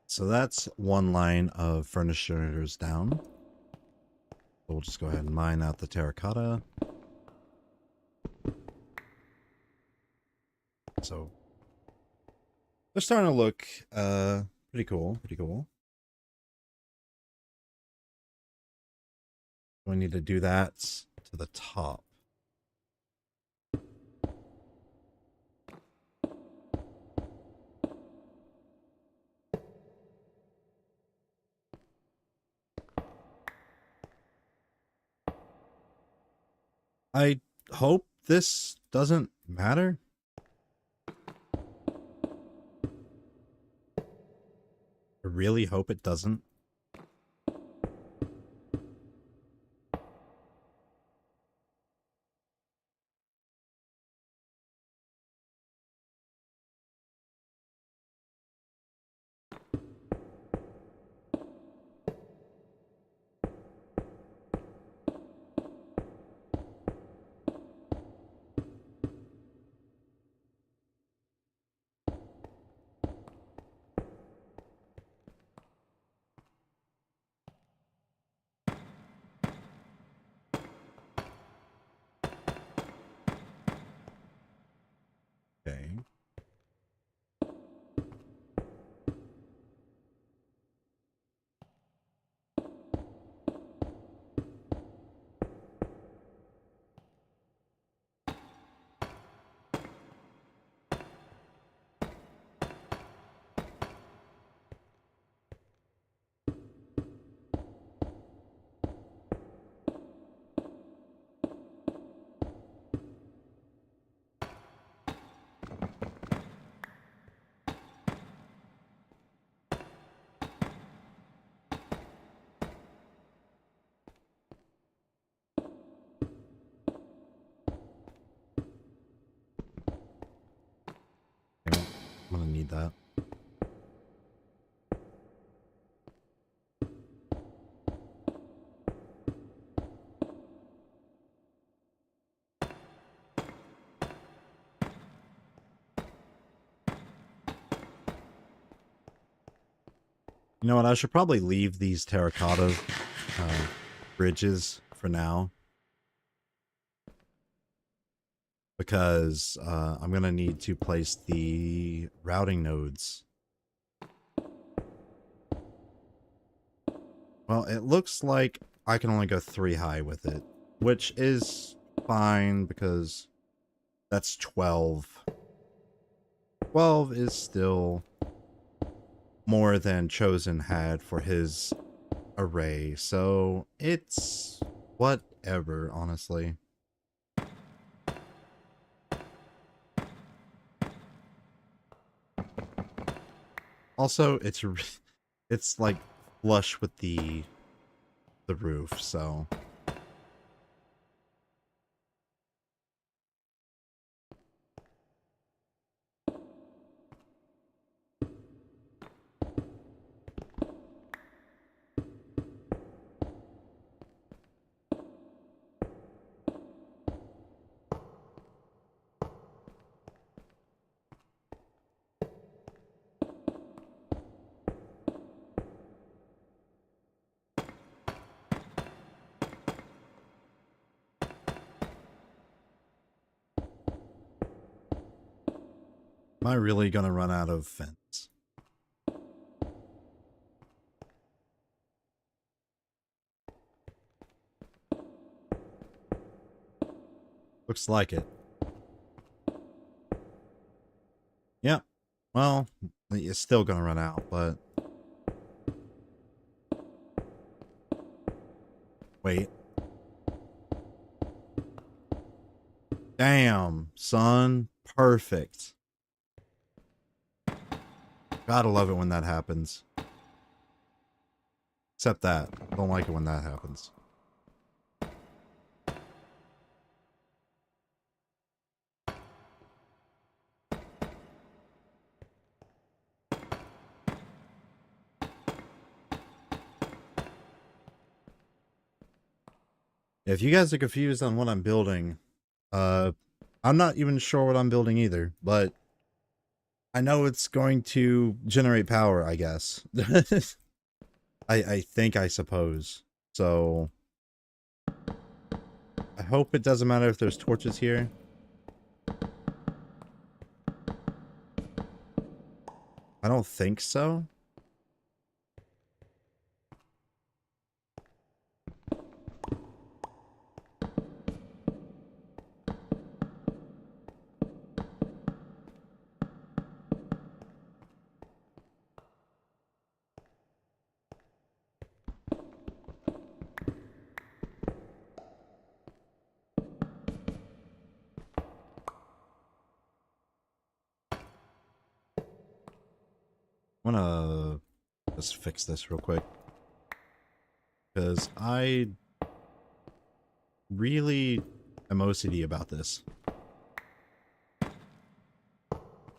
So that's one line of furnishers down. We'll just go ahead and mine out the terracotta. So they're starting to look pretty cool, pretty cool. We need to do that to the top. I hope this doesn't matter. I really hope it doesn't. Okay. I'm gonna need that. You know what? I should probably leave these terracotta bridges for now. because I'm going to need to place the routing nodes. Well, it looks like I can only go 3 high with it, which is fine because that's 12. 12 is still more than Chosen had for his array, so it's whatever, honestly. Also, it's like flush with the roof, so am I really gonna run out of fence? Looks like it. Yeah. Well, it's still gonna run out, but wait. Damn, son. Perfect. Gotta love it when that happens. Except that. Don't like it when that happens. If you guys are confused on what I'm building, I'm not even sure what I'm building either, but I know it's going to generate power, I guess. I think, I suppose. So I hope it doesn't matter if there's torches here. I don't think so. I'm gonna just fix this real quick, because I really am OCD about this.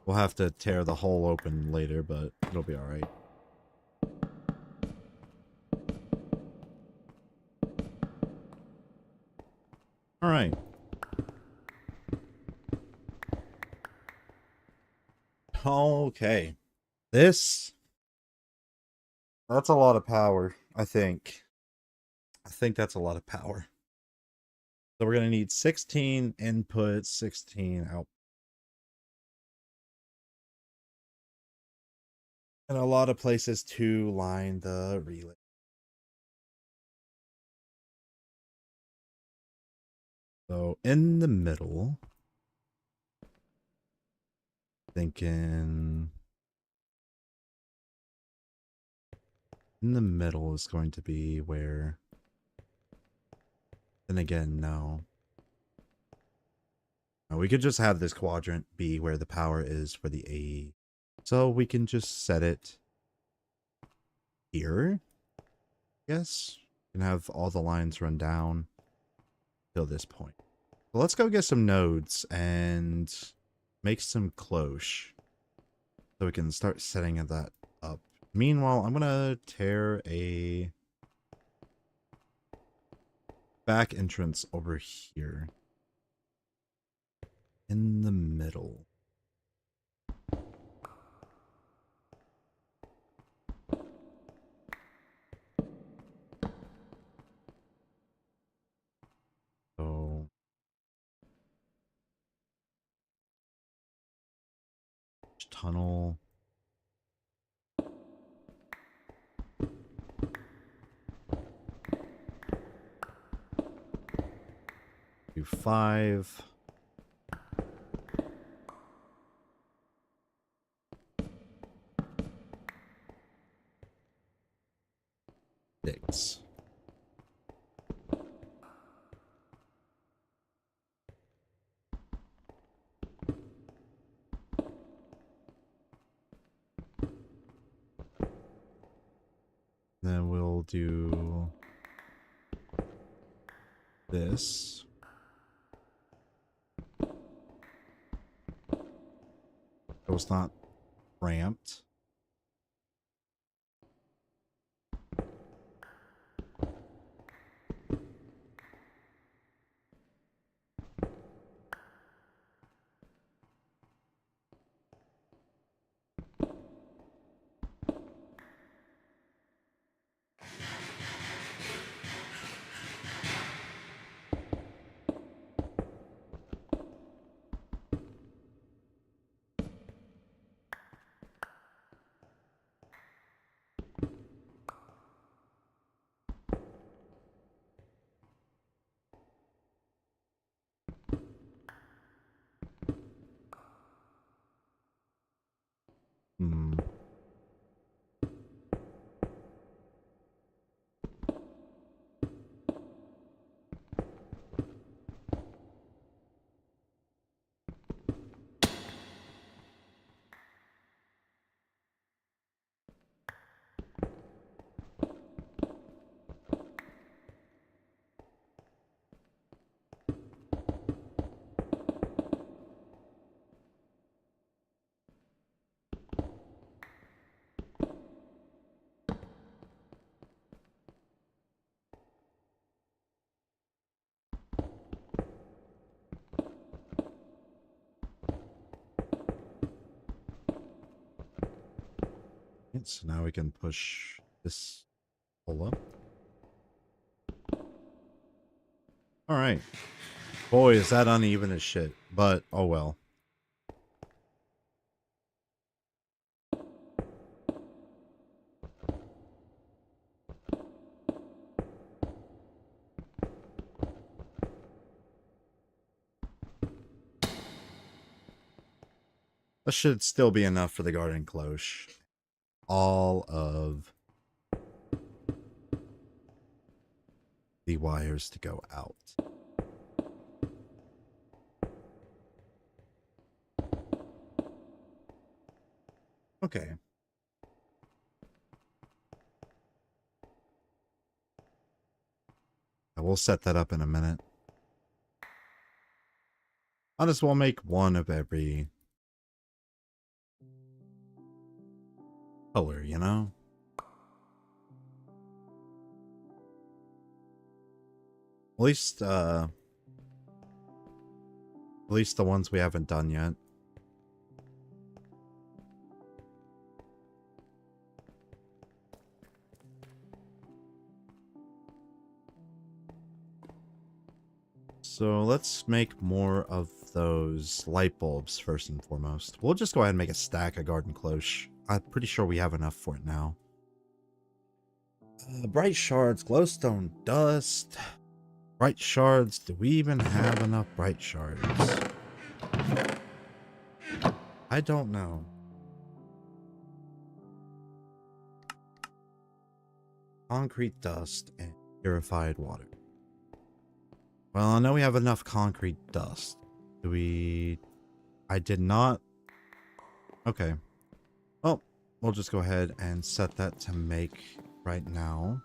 We'll have to tear the hole open later, but it'll be alright. Alright. Okay. That's a lot of power, I think. I think that's a lot of power. So we're going to need 16 input, 16 out. And a lot of places to line the relay. So in the middle, thinking in the middle is going to be where, then again, no. We could just have this quadrant be where the power is for the AE. So we can just set it here. Yes. We can have all the lines run down till this point. So let's go get some nodes and make some cloche so we can start setting that up. Meanwhile, I'm gonna tear a back entrance over here in the middle. So tunnel. Do 5. Six. Then we'll do this. So it's not ramped. Hmm. Okay, so now we can push this hole up. All right. Boy, is that uneven as shit. But, oh well. That should still be enough for the garden cloche. All of the wires to go out. Okay. I will set that up in a minute. Might as well make one of every color, you know? At least the ones we haven't done yet. So let's make more of those light bulbs first and foremost. We'll just go ahead and make a stack of garden cloche. I'm pretty sure we have enough for it now. Bright shards, glowstone dust. Bright shards. Do we even have enough bright shards? I don't know. Concrete dust and purified water. Well, I know we have enough concrete dust. Do we... I did not... Okay. Well, we'll just go ahead and set that to make right now.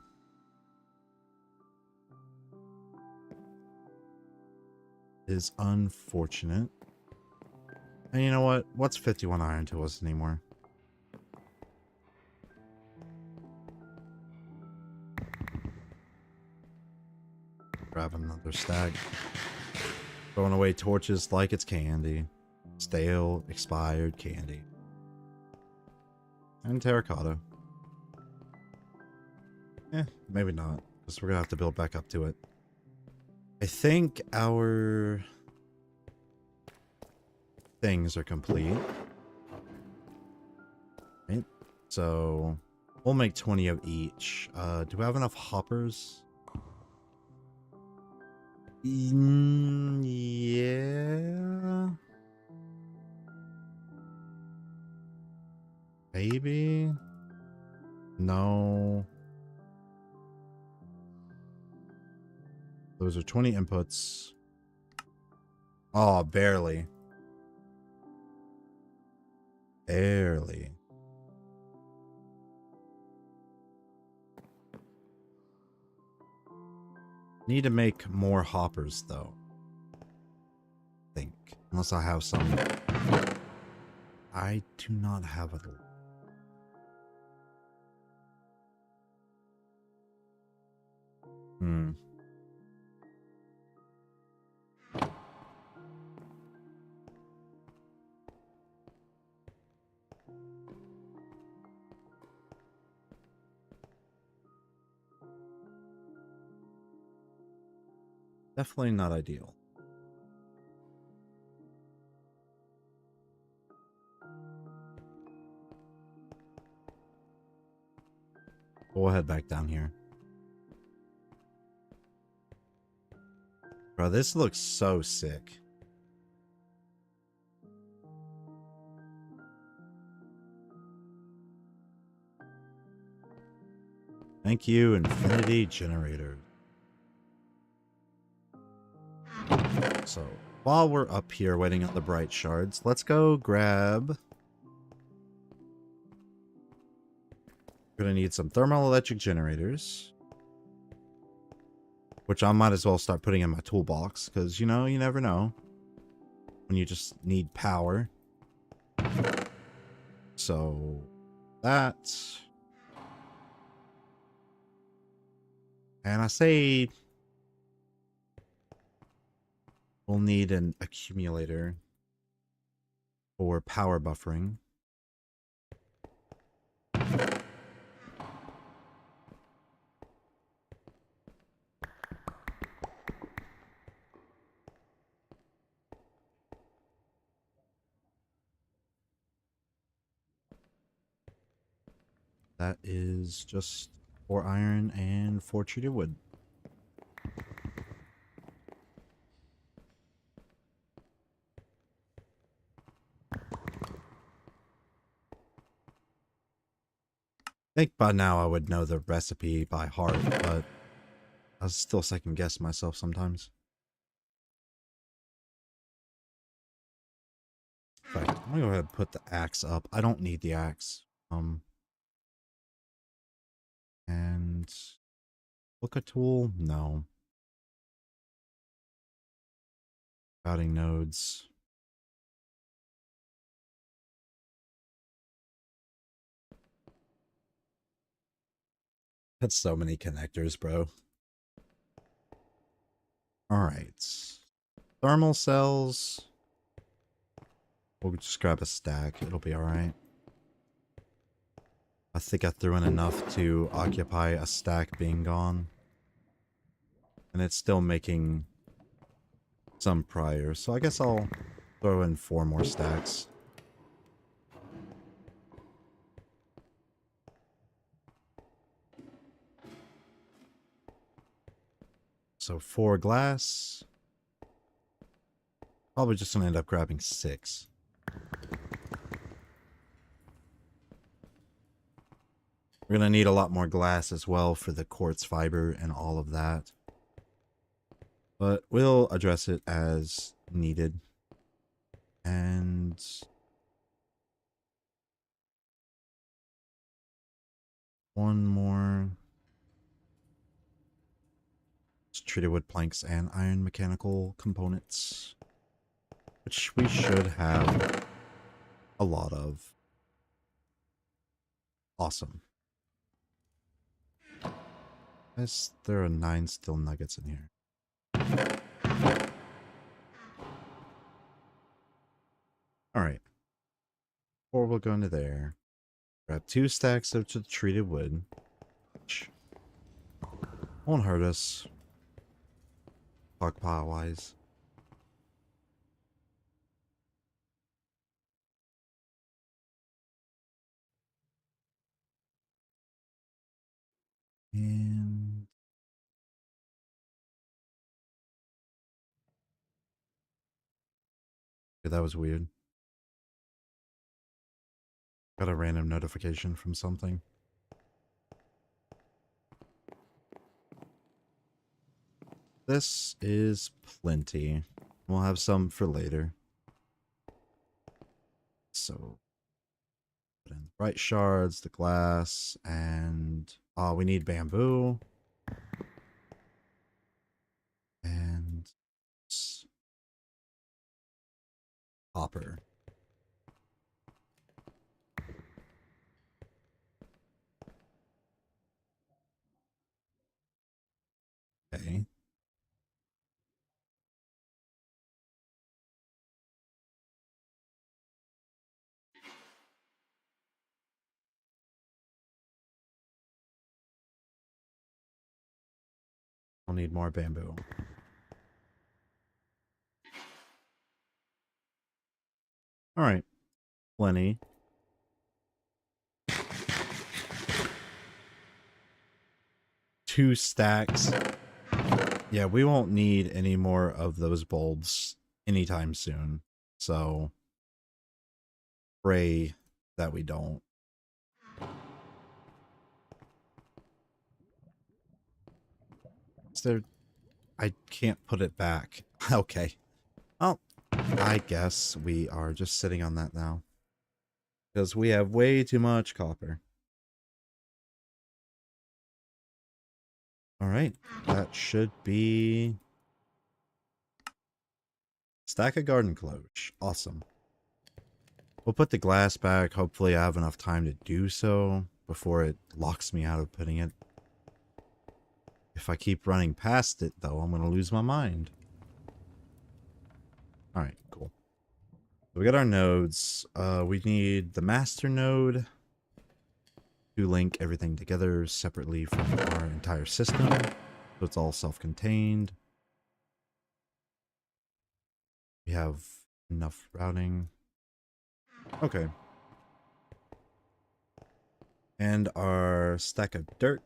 It is unfortunate. And you know what? What's 51 iron to us anymore? Grab another stack. Throwing away torches like it's candy. Stale, expired candy. And terracotta. Maybe not. Because we're going to have to build back up to it. I think our things are complete. So we'll make 20 of each. Do we have enough hoppers? Yeah. Maybe. No. Those are 20 inputs. Oh, barely. Barely. Need to make more hoppers, though. I think. Unless I have some. I do not have a... Definitely not ideal. We'll head back down here. Bro, this looks so sick. Thank you, Infinity Generator. So, while we're up here waiting on the bright shards, let's go grab... We're gonna need some thermoelectric generators. Which I might as well start putting in my toolbox, because, you know, you never know. When you just need power. So, that... And I say... We'll need an accumulator for power buffering. That is just 4 iron and 4 treated wood. I think by now I would know the recipe by heart, but I still second guess myself sometimes. In fact, I'm gonna go ahead and put the axe up. I don't need the axe. And look a tool? No. Routing nodes. That's so many connectors, bro. Alright. Thermal cells. We'll just grab a stack. It'll be alright. I think I threw in enough to occupy a stack being gone. And it's still making some prior. So I guess I'll throw in 4 more stacks. So 4 glass. Probably just gonna end up grabbing 6. We're gonna need a lot more glass as well for the quartz fiber and all of that. But we'll address it as needed. And one more. It's treated wood planks and iron mechanical components, which we should have a lot of. Awesome. Yes, there are 9 steel nuggets in here. Alright. 4 will go into there. Grab 2 stacks of the treated wood. Which won't hurt us. Stockpile wise. And yeah, that was weird. Got a random notification from something. This is plenty. We'll have some for later. So, put in the bright shards, the glass, and we need bamboo. And copper. Okay. I'll need more bamboo. All right. Plenty. Two stacks. Yeah, we won't need any more of those bulbs anytime soon. So, pray that we don't. Is there... I can't put it back. Okay. Oh, I guess we are just sitting on that now. Because we have way too much copper. Alright, that should be... Stack of garden cloche. Awesome. We'll put the glass back. Hopefully I have enough time to do so before it locks me out of putting it. If I keep running past it, though, I'm going to lose my mind. Alright, cool. So we got our nodes. We need the master node to link everything together separately from our entire system. So it's all self-contained. We have enough routing. Okay. And our stack of dirt.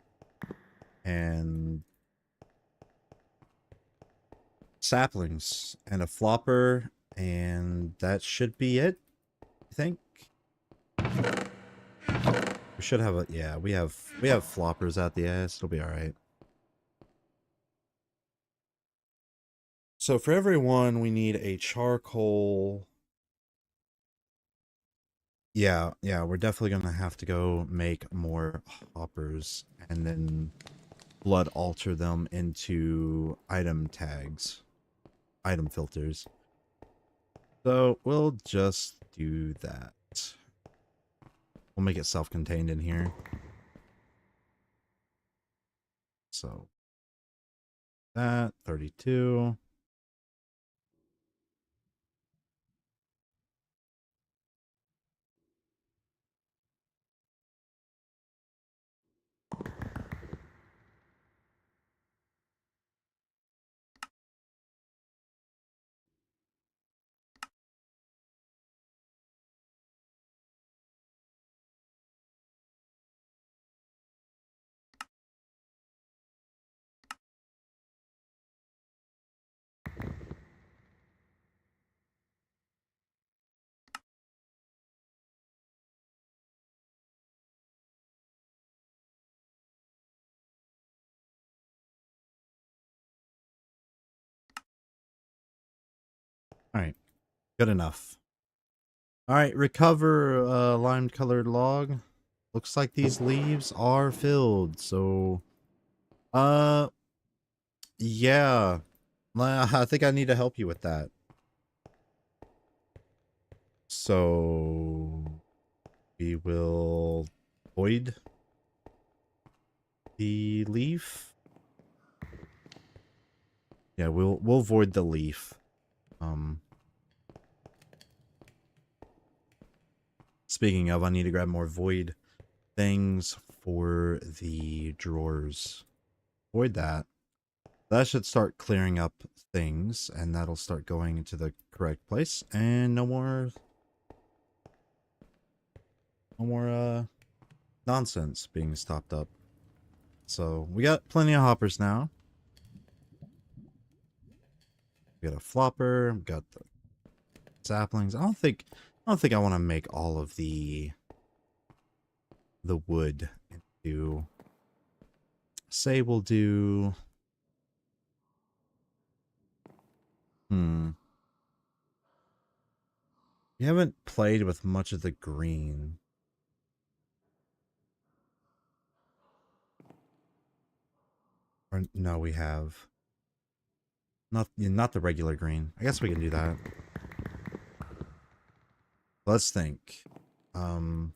And saplings. And a flopper. And that should be it, I think. We should have a... Yeah, we have floppers at the ass. It'll be alright. So for everyone, we need a charcoal... Yeah, we're definitely gonna have to go make more hoppers and then blood alter them into item tags, item filters. So we'll just do that. We'll make it self-contained in here. So that 32. All right, good enough. All right, recover lime colored log. Looks like these leaves are filled, so yeah. I think I need to help you with that. So we will void the leaf. Yeah, we'll void the leaf. Speaking of, I need to grab more void things for the drawers. Void that. That should start clearing up things, and that'll start going into the correct place. And no more nonsense being stopped up. So we got plenty of hoppers now. We got a flopper. We got the saplings. I don't think I want to make all of the wood into. Say we'll do. We haven't played with much of the green. Or no, we have. Not the regular green. I guess we can do that. Let's think. So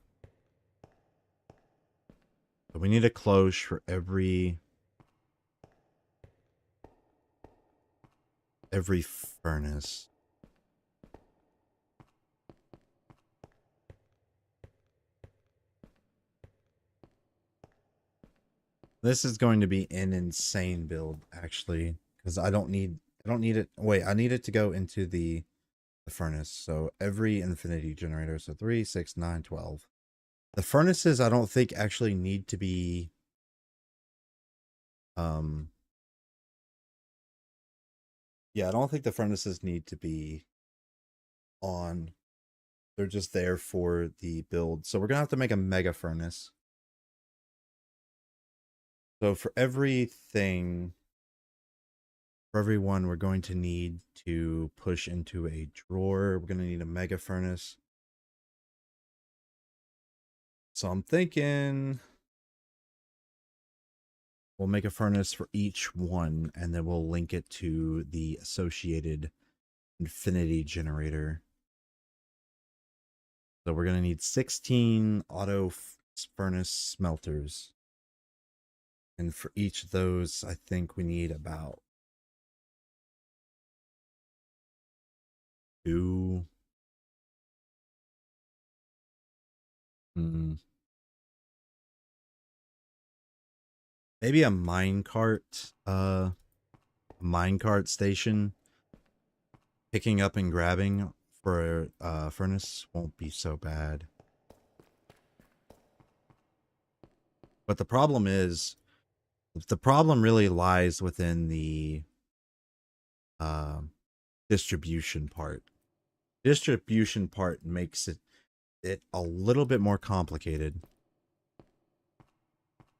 we need a cloche for every furnace. This is going to be an insane build, actually, because I don't need it. Wait, I need it to go into the furnace. So every infinity generator. So 3, 6, 9, 12. The furnaces I don't think actually need to be yeah, I don't think the furnaces need to be on. They're just there for the build. So we're gonna have to make a mega furnace. So for everything, for everyone, we're going to need to push into a drawer. We're going to need a mega furnace. So I'm thinking we'll make a furnace for each one, and then we'll link it to the associated infinity generator. So we're going to need 16 auto furnace smelters. And for each of those, I think we need about 2. Maybe a minecart station picking up and grabbing for a furnace won't be so bad. But the problem really lies within the distribution part. Distribution part makes it a little bit more complicated,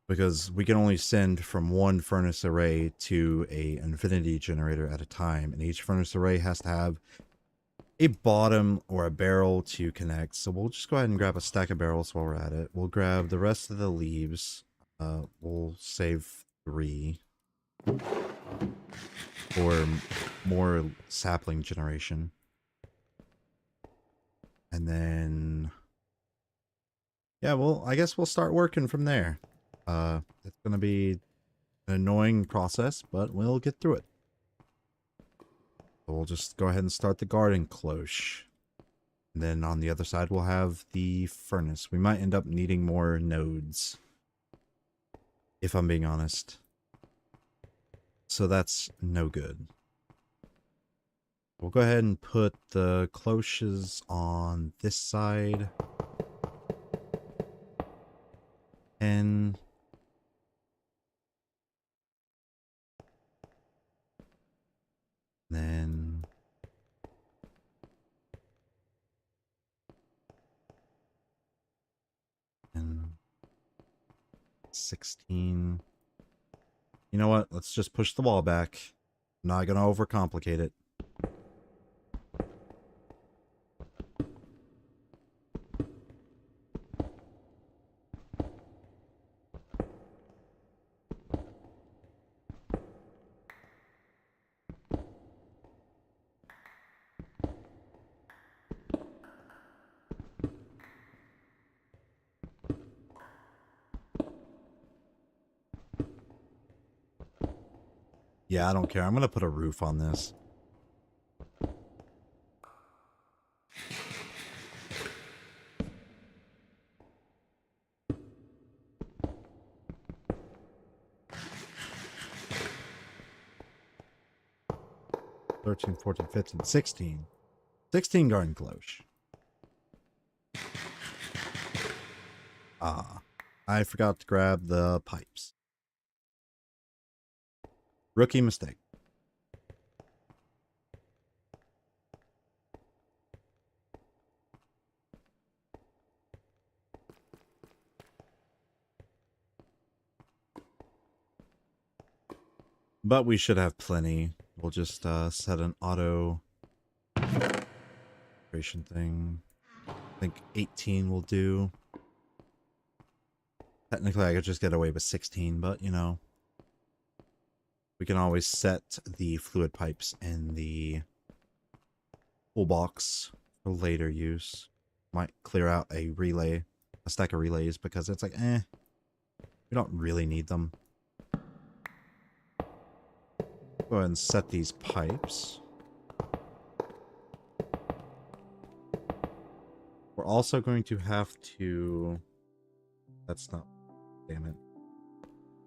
because we can only send from one furnace array to a infinity generator at a time, and each furnace array has to have a bottom or a barrel to connect. So we'll just go ahead and grab a stack of barrels while we're at it. We'll grab the rest of the leaves. We'll save 3 for more sapling generation. And then, yeah, well, I guess we'll start working from there. It's going to be an annoying process, but we'll get through it. So we'll just go ahead and start the garden cloche. And then on the other side, we'll have the furnace. We might end up needing more nodes, if I'm being honest. So that's no good. We'll go ahead and put the cloches on this side. And then and 16. You know what? Let's just push the wall back. I'm not gonna overcomplicate it. Yeah, I don't care. I'm gonna put a roof on this. $13, $14, $15, $16. 16 garden cloche. Ah, I forgot to grab the pipes. Rookie mistake. But we should have plenty. We'll just set an auto creation thing. I think 18 will do. Technically, I could just get away with 16, but you know, we can always set the fluid pipes in the toolbox for later use. Might clear out a stack of relays, because it's like, we don't really need them. Go ahead and set these pipes. We're also going to have to... That's not... Damn it.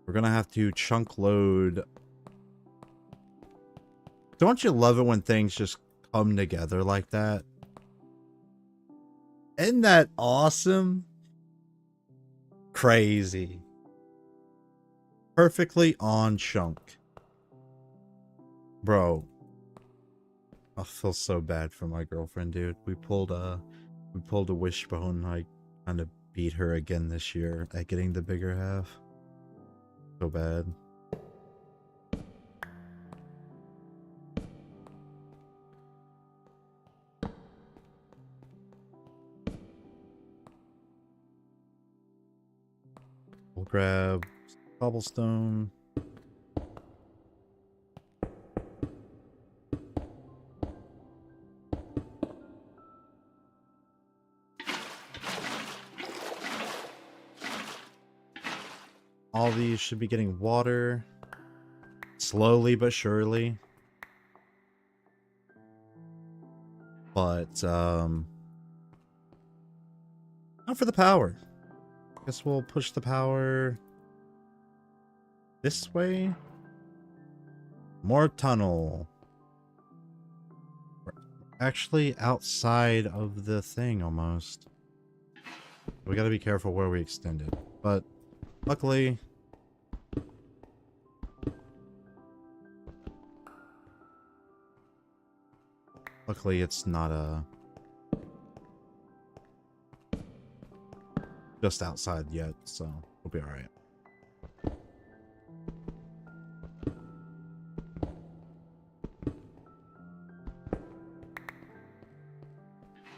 We're going to have to chunk load... Don't you love it when things just come together like that? Isn't that awesome? Crazy. Perfectly on chunk. Bro, I feel so bad for my girlfriend, dude. We pulled a wishbone. I kind of beat her again this year at getting the bigger half. So bad. We'll grab cobblestone. All these should be getting water. Slowly but surely. But, not for the power. Guess we'll push the power this way. More tunnel. We're actually outside of the thing almost. We gotta be careful where we extend it. But luckily, it's not just outside yet, so we'll be alright.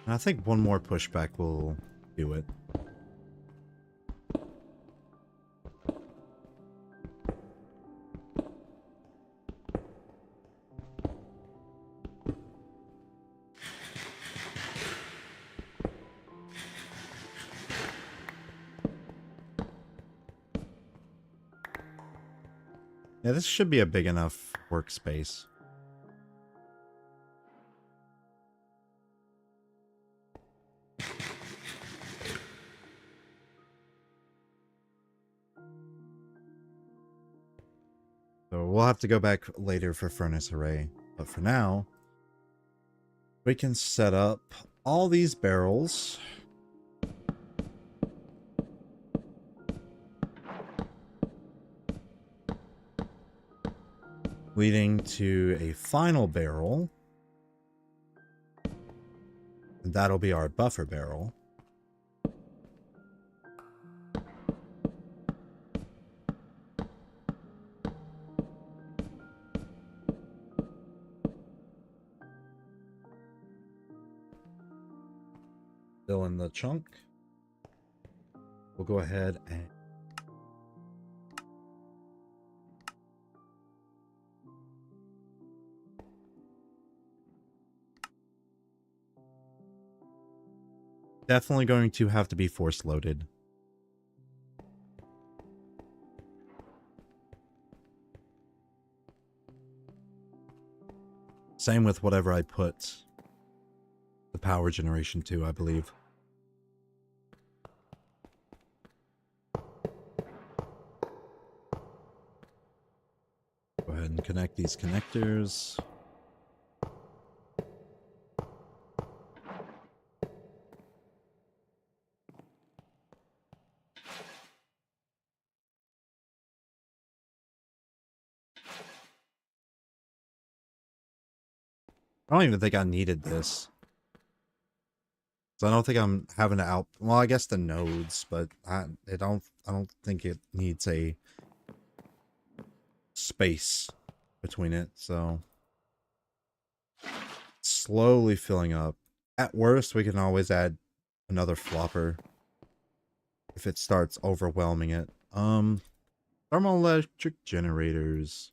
And I think one more pushback will do it. Yeah, this should be a big enough workspace. So we'll have to go back later for furnace array. But for now, we can set up all these barrels. Leading to a final barrel. And that'll be our buffer barrel. Fill in the chunk. We'll go ahead and definitely going to have to be force loaded. Same with whatever I put the power generation to, I believe. Go ahead and connect these connectors. I don't even think I needed this. So I don't think I'm having to out. Well, I guess the nodes, but I don't think it needs a space between it. So slowly filling up. At worst, we can always add another flopper if it starts overwhelming it. Thermoelectric generators.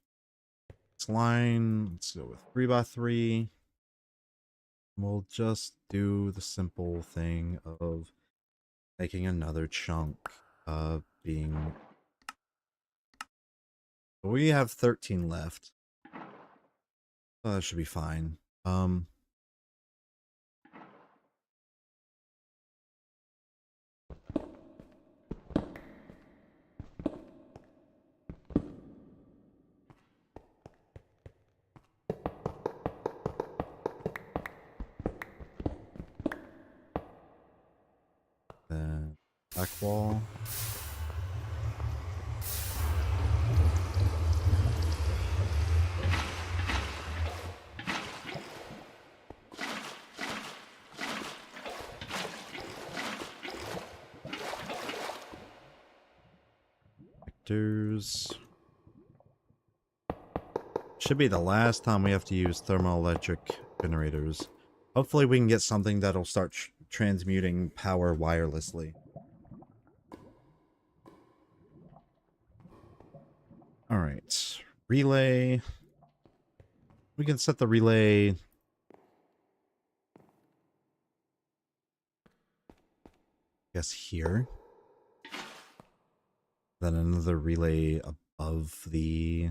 This line, let's go with 3x3. We'll just do the simple thing of making another chunk being. We have 13 left. That should be fine. Then back wall. Vectors. Should be the last time we have to use thermoelectric generators. Hopefully we can get something that'll start transmuting power wirelessly. Alright. Relay. We can set the relay. I guess here. Then another relay above the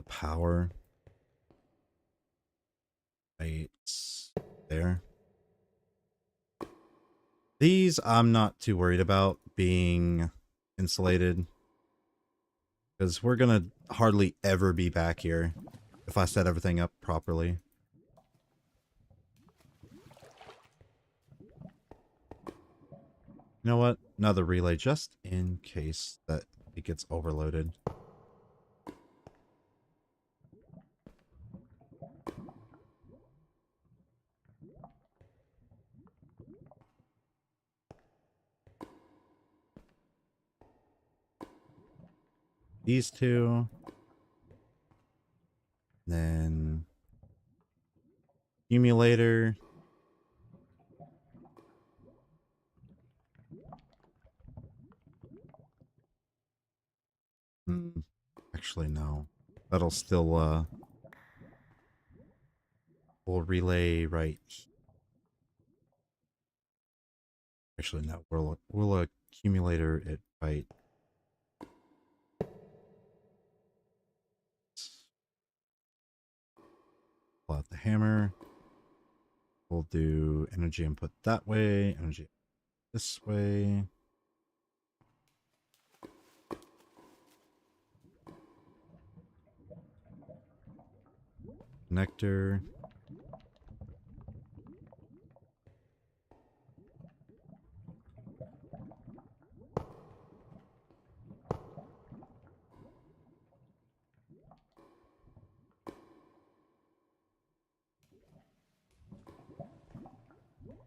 power. Right there. These I'm not too worried about being insulated, because we're gonna hardly ever be back here if I set everything up properly. You know what? Another relay just in case that it gets overloaded. These two. Then accumulator. Actually, no. That'll still we'll relay right. Actually, no. We'll accumulator it right. Pull out the hammer. We'll do energy input that way, energy this way. Connector.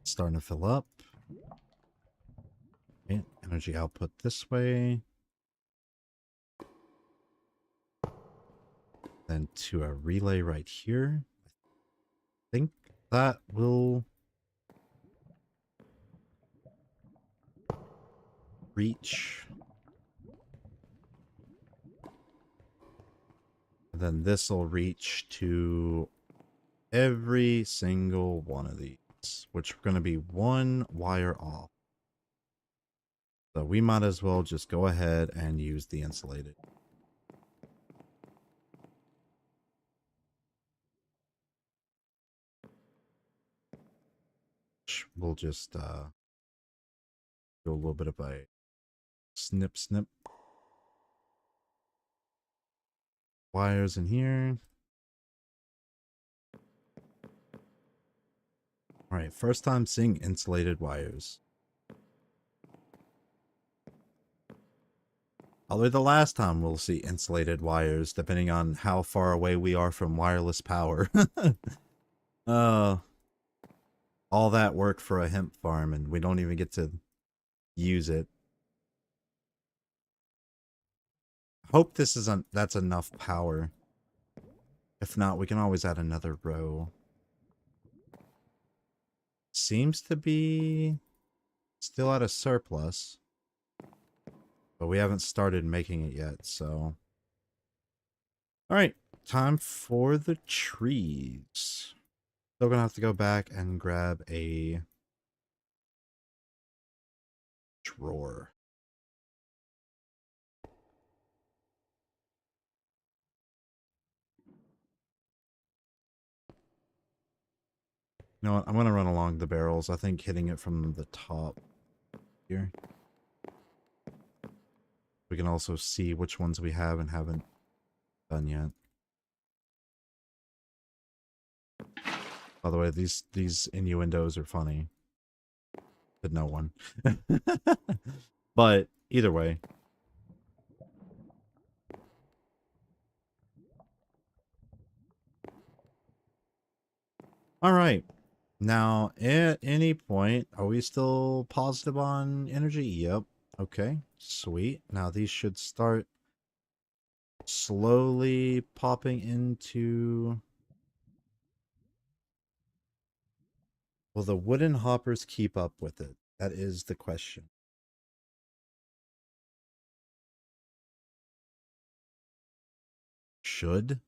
Starting to fill up. Okay, energy output this way. Then to a relay right here. I think that will reach. And then this will reach to every single one of these, which are going to be one wire off. So we might as well just go ahead and use the insulated. We'll just do a little bit of a snip. Wires in here. All right, first time seeing insulated wires. Probably the last time we'll see insulated wires, depending on how far away we are from wireless power. uh, all that work for a hemp farm, and we don't even get to use it. Hope this isn't that's enough power. If not, we can always add another row. Seems to be still at a surplus, but we haven't started making it yet, so. Alright, time for the trees. Still gonna have to go back and grab a drawer. You know what? I'm gonna run along the barrels. I think hitting it from the top here. We can also see which ones we have and haven't done yet. By the way, these innuendos are funny to no one. But either way. All right. Now, at any point, are we still positive on energy? Yep. Okay, sweet. Now these should start slowly popping into... Will the wooden hoppers keep up with it? That is the question. Should?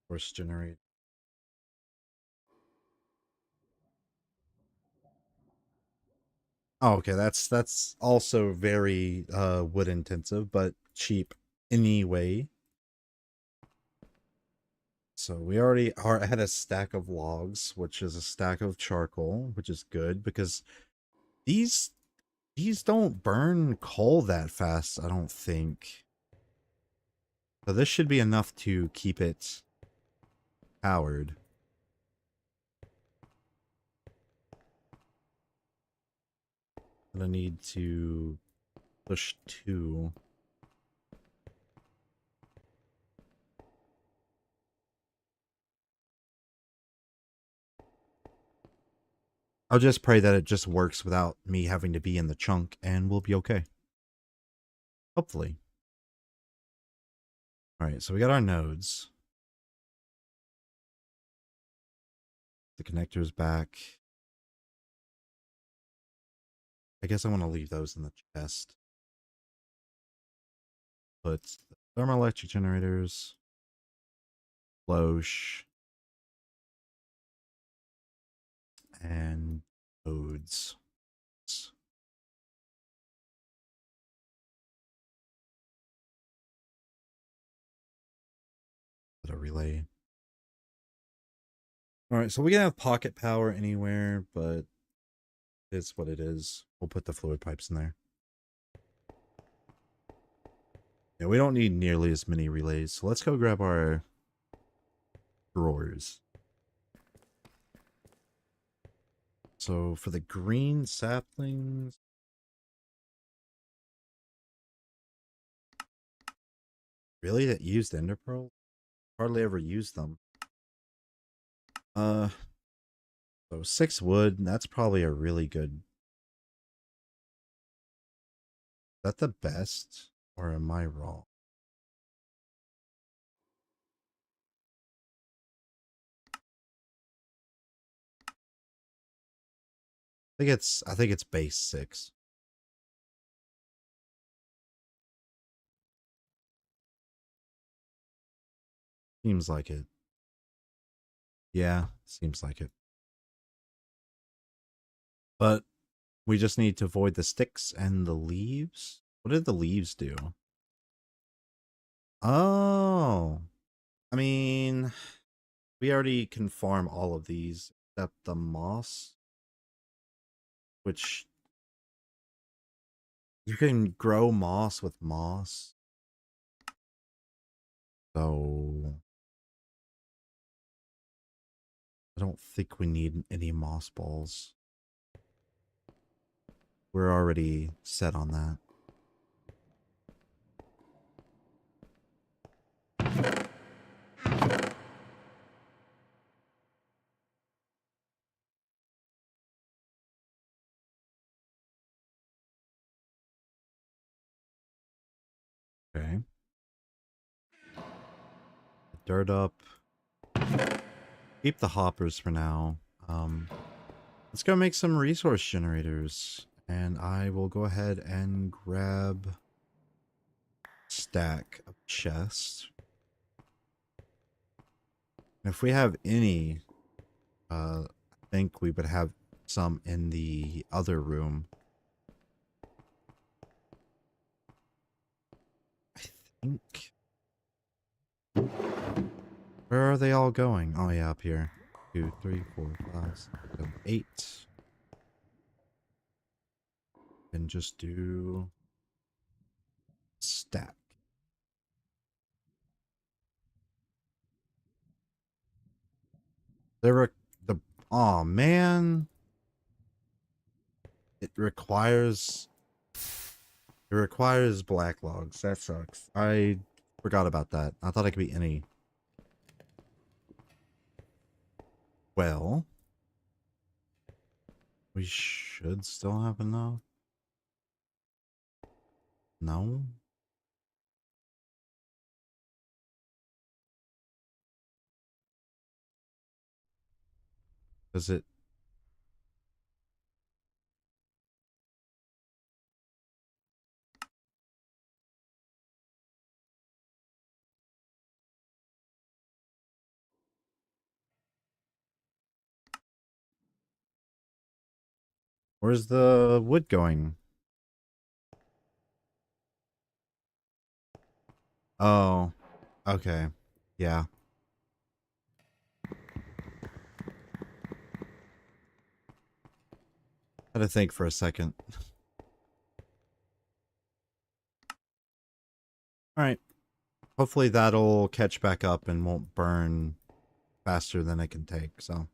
Force generate. Oh, okay, that's also very wood intensive, but cheap anyway. So we already are at a stack of logs, which is a stack of charcoal, which is good because these don't burn coal that fast, I don't think. So this should be enough to keep it powered. I'm gonna need to push 2. I'll just pray that it just works without me having to be in the chunk, and we'll be okay. Hopefully. Alright, so we got our nodes. The connectors back. I guess I want to leave those in the chest. Put the thermoelectric generators. Loesch. And nodes. Put a relay. Alright, so we can have pocket power anywhere, but it's what it is. We'll put the fluid pipes in there. Yeah, we don't need nearly as many relays, so let's go grab our drawers. So for the green saplings, really, that used ender pearl? Hardly ever use them. So 6 wood, that's probably a really good. Is that the best, or am I wrong? I think it's base 6. Seems like it. Yeah, seems like it. But we just need to avoid the sticks and the leaves. What did the leaves do? Oh, I mean, we already can farm all of these except the moss, which you can grow moss with moss. So I don't think we need any mossballs. We're already set on that. Okay. Dirt up. Keep the hoppers for now. Let's go make some resource generators. And I will go ahead and grab stack of chests. And if we have any, I think we would have some in the other room. I think. Where are they all going? Oh yeah, up here. 2, 3, 4, 5, 6, 7, 8. And just do stack. The oh man, it requires black logs. That sucks. I forgot about that. I thought it could be any. Well, we should still have enough. No. Does it? Where's the wood going? Oh, okay. Yeah. Had to think for a second. All right. Hopefully that'll catch back up and won't burn faster than it can take. So, all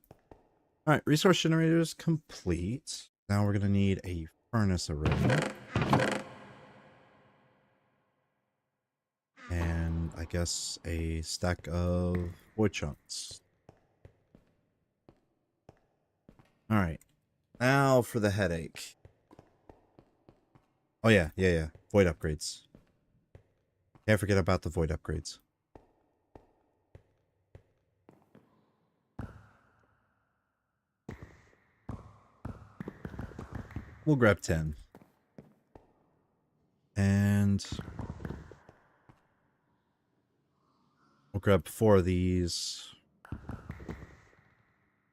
right. Resource generators complete. Now we're gonna need a furnace array. And I guess a stack of wood chunks. All right. Now for the headache. Oh yeah. Void upgrades. Can't forget about the void upgrades. We'll grab 10. And we'll grab 4 of these.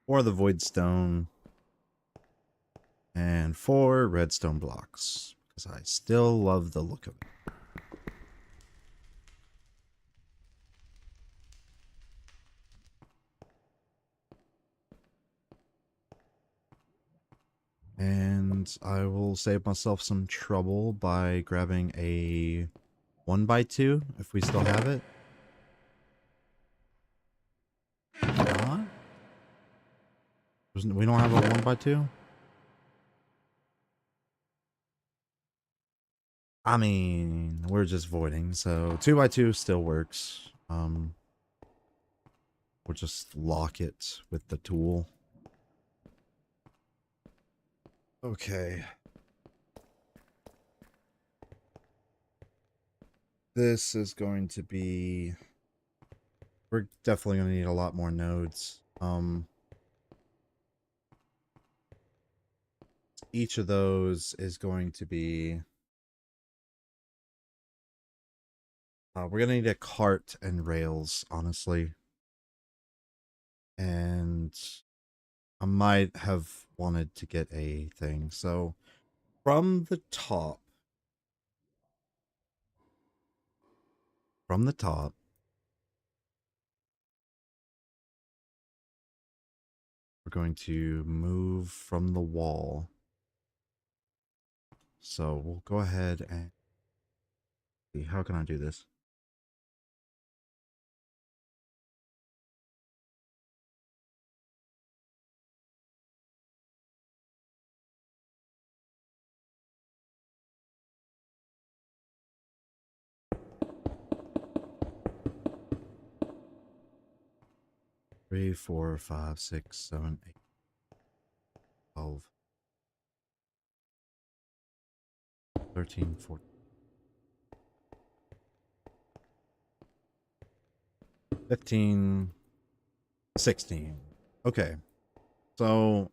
4 of the void stone. And 4 redstone blocks. Because I still love the look of it. And I will save myself some trouble by grabbing a 1x2 if we still have it. Not? We don't have a 1x2? I mean, we're just voiding, so 2x2 still works. We'll just lock it with the tool. Okay. This is going to be... We're definitely going to need a lot more nodes. Each of those is going to be... we're going to need a cart and rails, honestly. And I might have wanted to get a thing. So, from the top, we're going to move from the wall. So we'll go ahead and see, how can I do this? 3, 4, 5, 6, 7, 8, 12, 13, 14, 15, 16. Okay. So,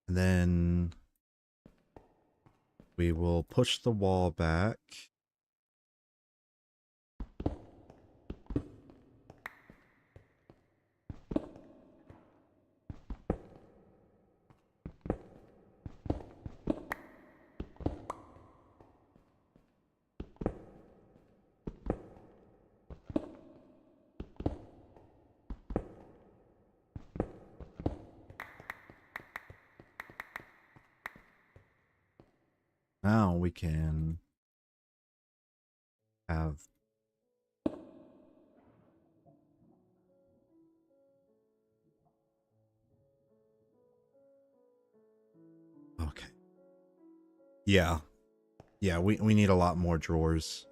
and then we will push the wall back. Now we can have okay. Yeah. Yeah, we need a lot more drawers.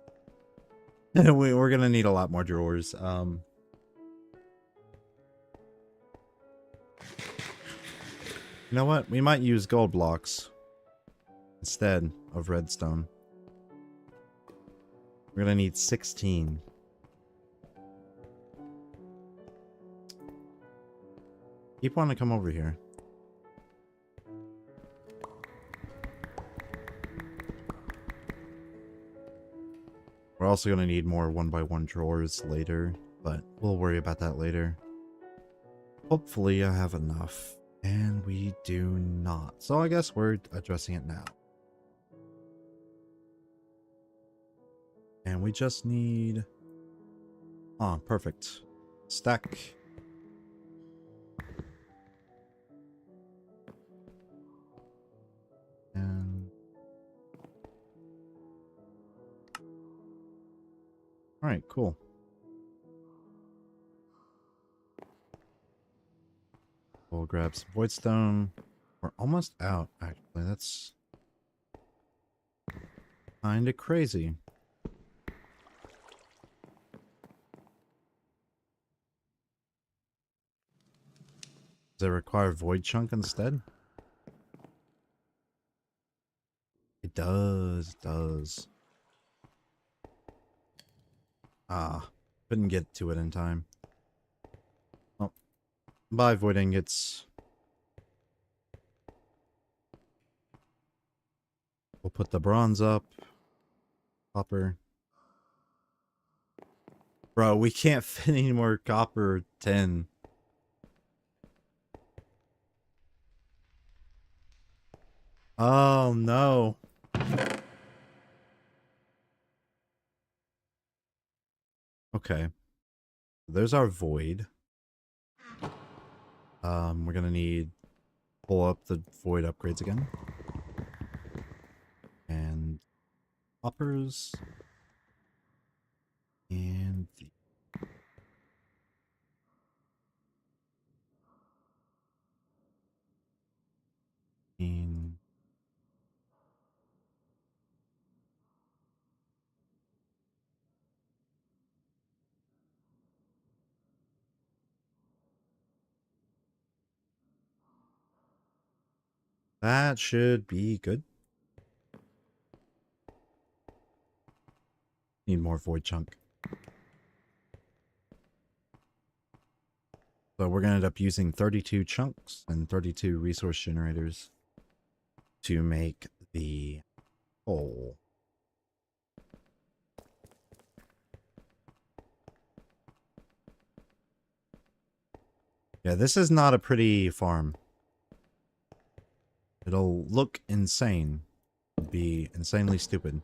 We're gonna need a lot more drawers. You know what? We might use gold blocks instead of redstone. We're gonna need 16. Keep wanting to come over here. We're also gonna need more 1x1 drawers later, but we'll worry about that later. Hopefully I have enough. And we do not. So I guess we're addressing it now. And we just need... Oh, perfect. Stack. And... Alright, cool. We'll grab some voidstone. We're almost out, actually. That's... kinda crazy. Does it require void chunk instead? It does. Ah, couldn't get to it in time. Oh, bye void ingots. We'll put the bronze up. Copper. Bro, we can't fit any more copper tin. Oh no. Okay. There's our void. We're gonna need pull up the void upgrades again. And uppers. And the and that should be good. Need more void chunk. So we're gonna end up using 32 chunks and 32 resource generators to make the hole. Yeah, this is not a pretty farm. It'll look insane. It'd be insanely stupid.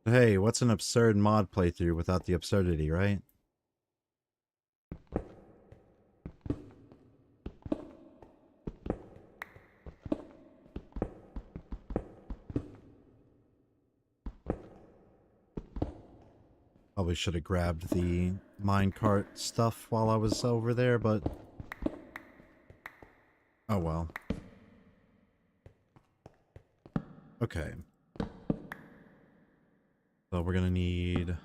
Hey, what's an absurd mod playthrough without the absurdity, right? Probably should have grabbed the minecart stuff while I was over there, but oh well. Okay. So we're gonna need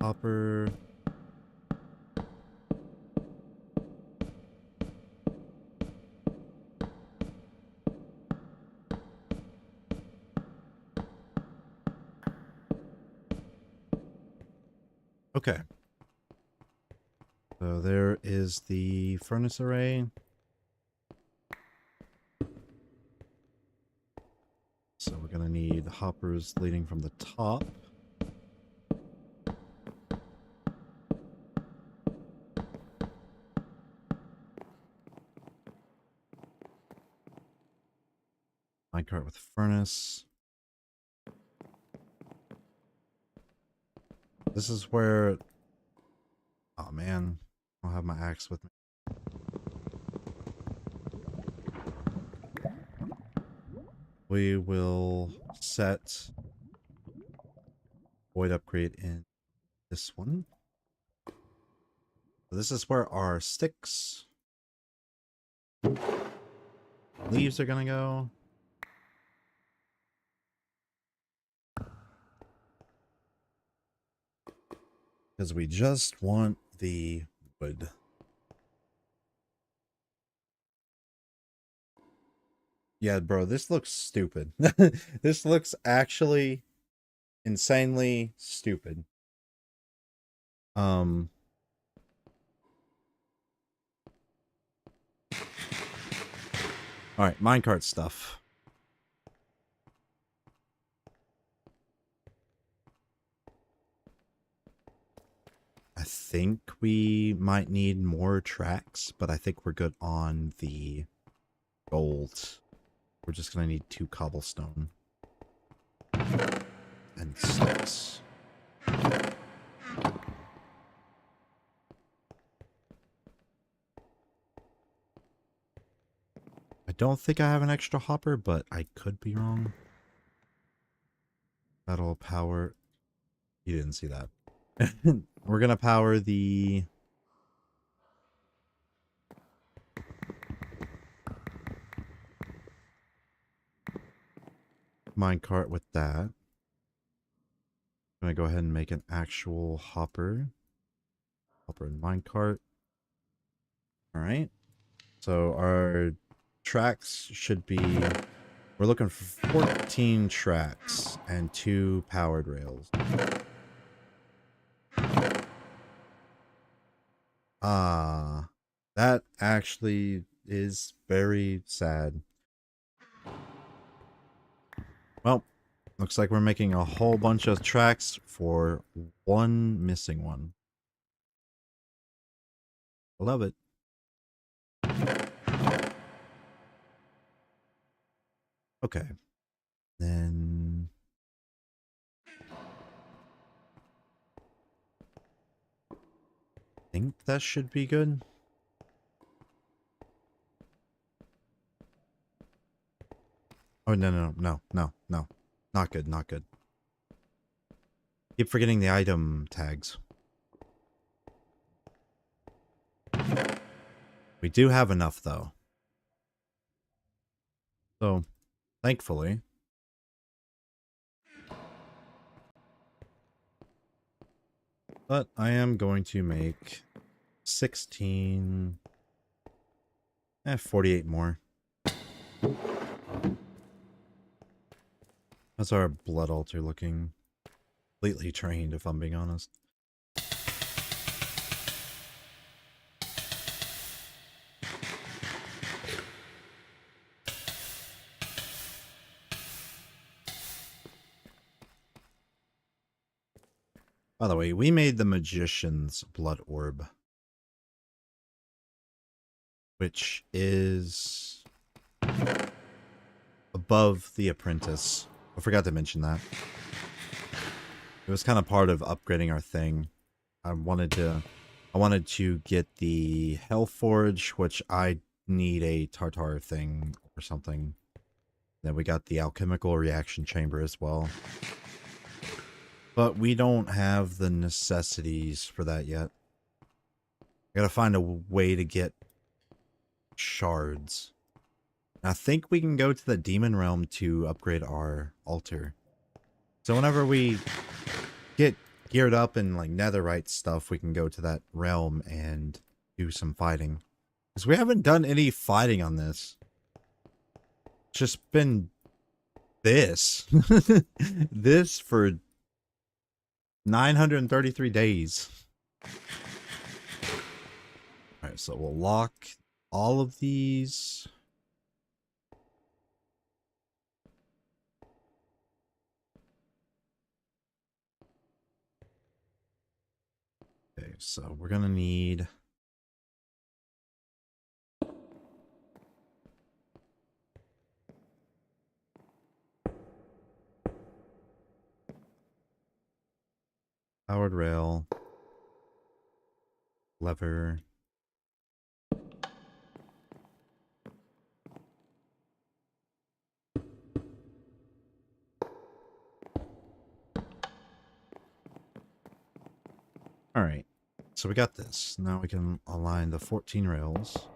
copper. Okay. So there is the furnace array. So we're gonna need hoppers leading from the top. Minecart with furnace. This is where... Oh man, I don't have my axe with me. We will set void upgrade in this one. So this is where our sticks, leaves are gonna go. Because we just want the wood. Yeah, bro, this looks stupid. This looks actually insanely stupid. Alright, minecart stuff. I think we might need more tracks, but I think we're good on the gold. We're just gonna need 2 cobblestone. And 6. I don't think I have an extra hopper, but I could be wrong. That'll power... You didn't see that. We're gonna power the... minecart with that. I'm gonna go ahead and make an actual hopper. Hopper and minecart. Alright. So our tracks should be... We're looking for 14 tracks and 2 powered rails. Ah, that actually is very sad. Well, looks like we're making a whole bunch of tracks for one missing one. I love it. Okay. Then... I think that should be good. Oh, no. Not good, not good. Keep forgetting the item tags. We do have enough, though. So, thankfully. But I am going to make 16... 48 more. How's our blood altar looking? Completely trained, if I'm being honest. By the way, we made the magician's blood orb, which is above the apprentice. I forgot to mention that. It was kind of part of upgrading our thing. I wanted to get the Hellforge, which I need a Tartar thing or something. Then we got the alchemical reaction chamber as well. But we don't have the necessities for that yet. I gotta find a way to get shards. And I think we can go to the demon realm to upgrade our altar. So whenever we get geared up in like netherite stuff, we can go to that realm and do some fighting. Because we haven't done any fighting on this. It's just been this. This for 933 days. Alright, so we'll lock all of these. Okay, so we're gonna need powered rail, lever, alright, so we got this. Now we can align the 14 rails.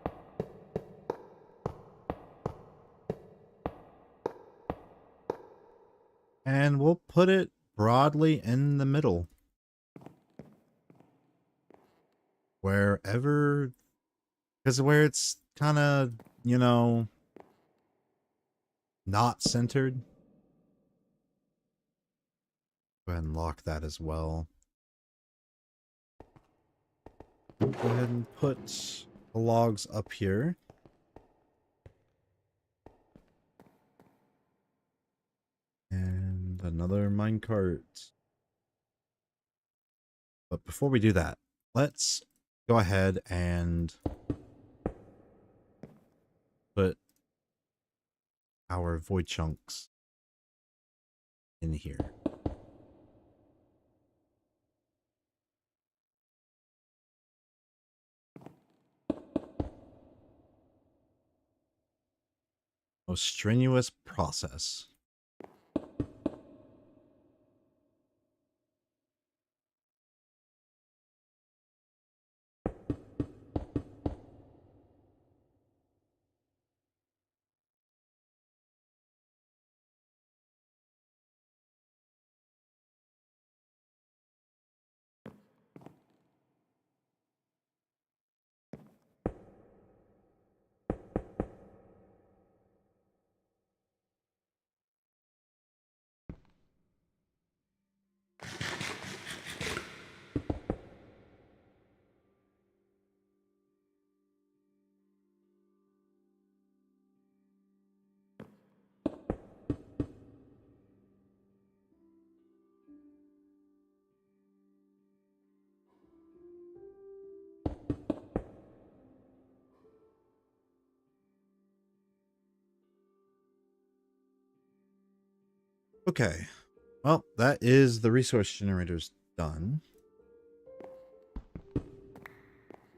And we'll put it broadly in the middle. Wherever, because where it's kind of, you know, not centered. Go ahead and lock that as well. Go ahead and put the logs up here. And another minecart. But before we do that, let's go ahead and put our void chunks in here. Most strenuous process. Okay, well, that is the resource generators done.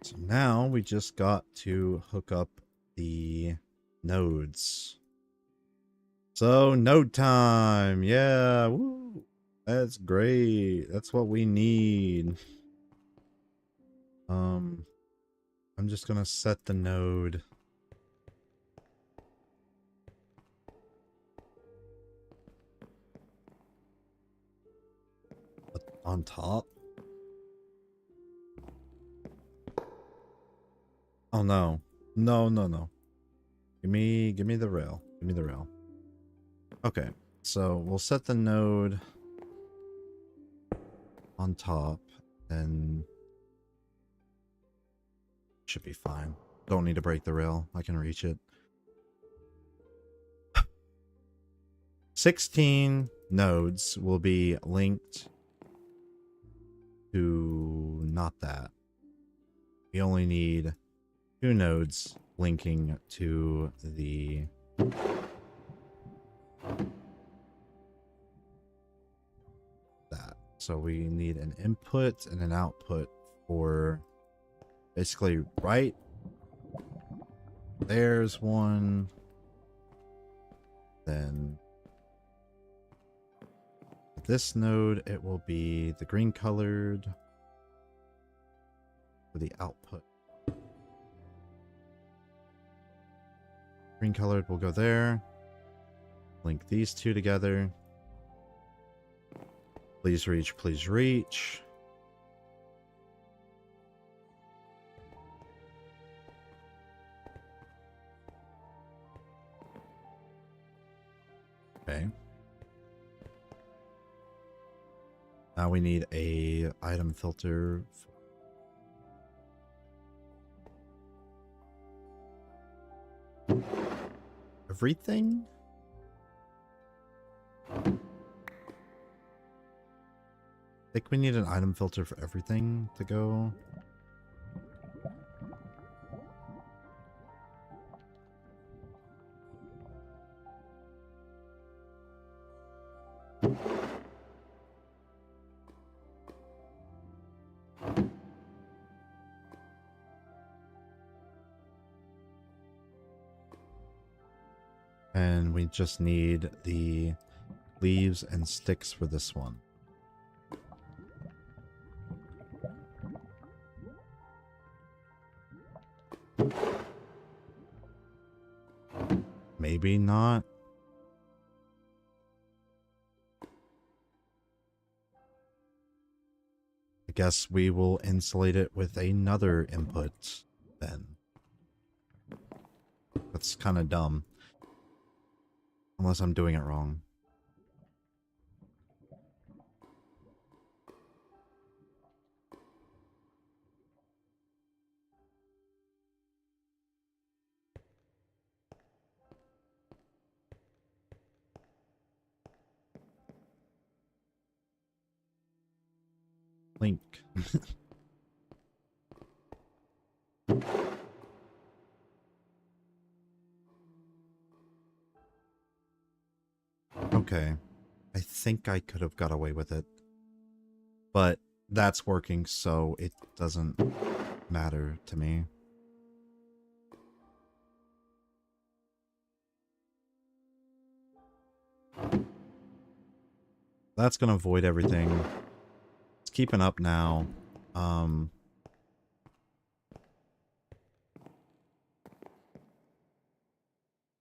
So now we just got to hook up the nodes. So node time, yeah, woo, that's great. That's what we need. I'm just gonna set the node on top. Oh no. No. Give me the rail. Give me the rail. Okay. So we'll set the node on top and should be fine. Don't need to break the rail. I can reach it. 16 nodes will be linked to not that. We only need 2 nodes linking to the that. So we need an input and an output for basically right there's one, then this node, it will be the green colored for the output. Green colored will go there. Link these two together. Please reach, please reach. Okay. Now we need a item filter. Everything? I think we need an item filter for everything to go. And we just need the leaves and sticks for this one. Maybe not. I guess we will insulate it with another input then. That's kind of dumb. Unless I'm doing it wrong. Link. Okay. I think I could have got away with it. But that's working, so it doesn't matter to me. That's gonna void everything. It's keeping up now. Go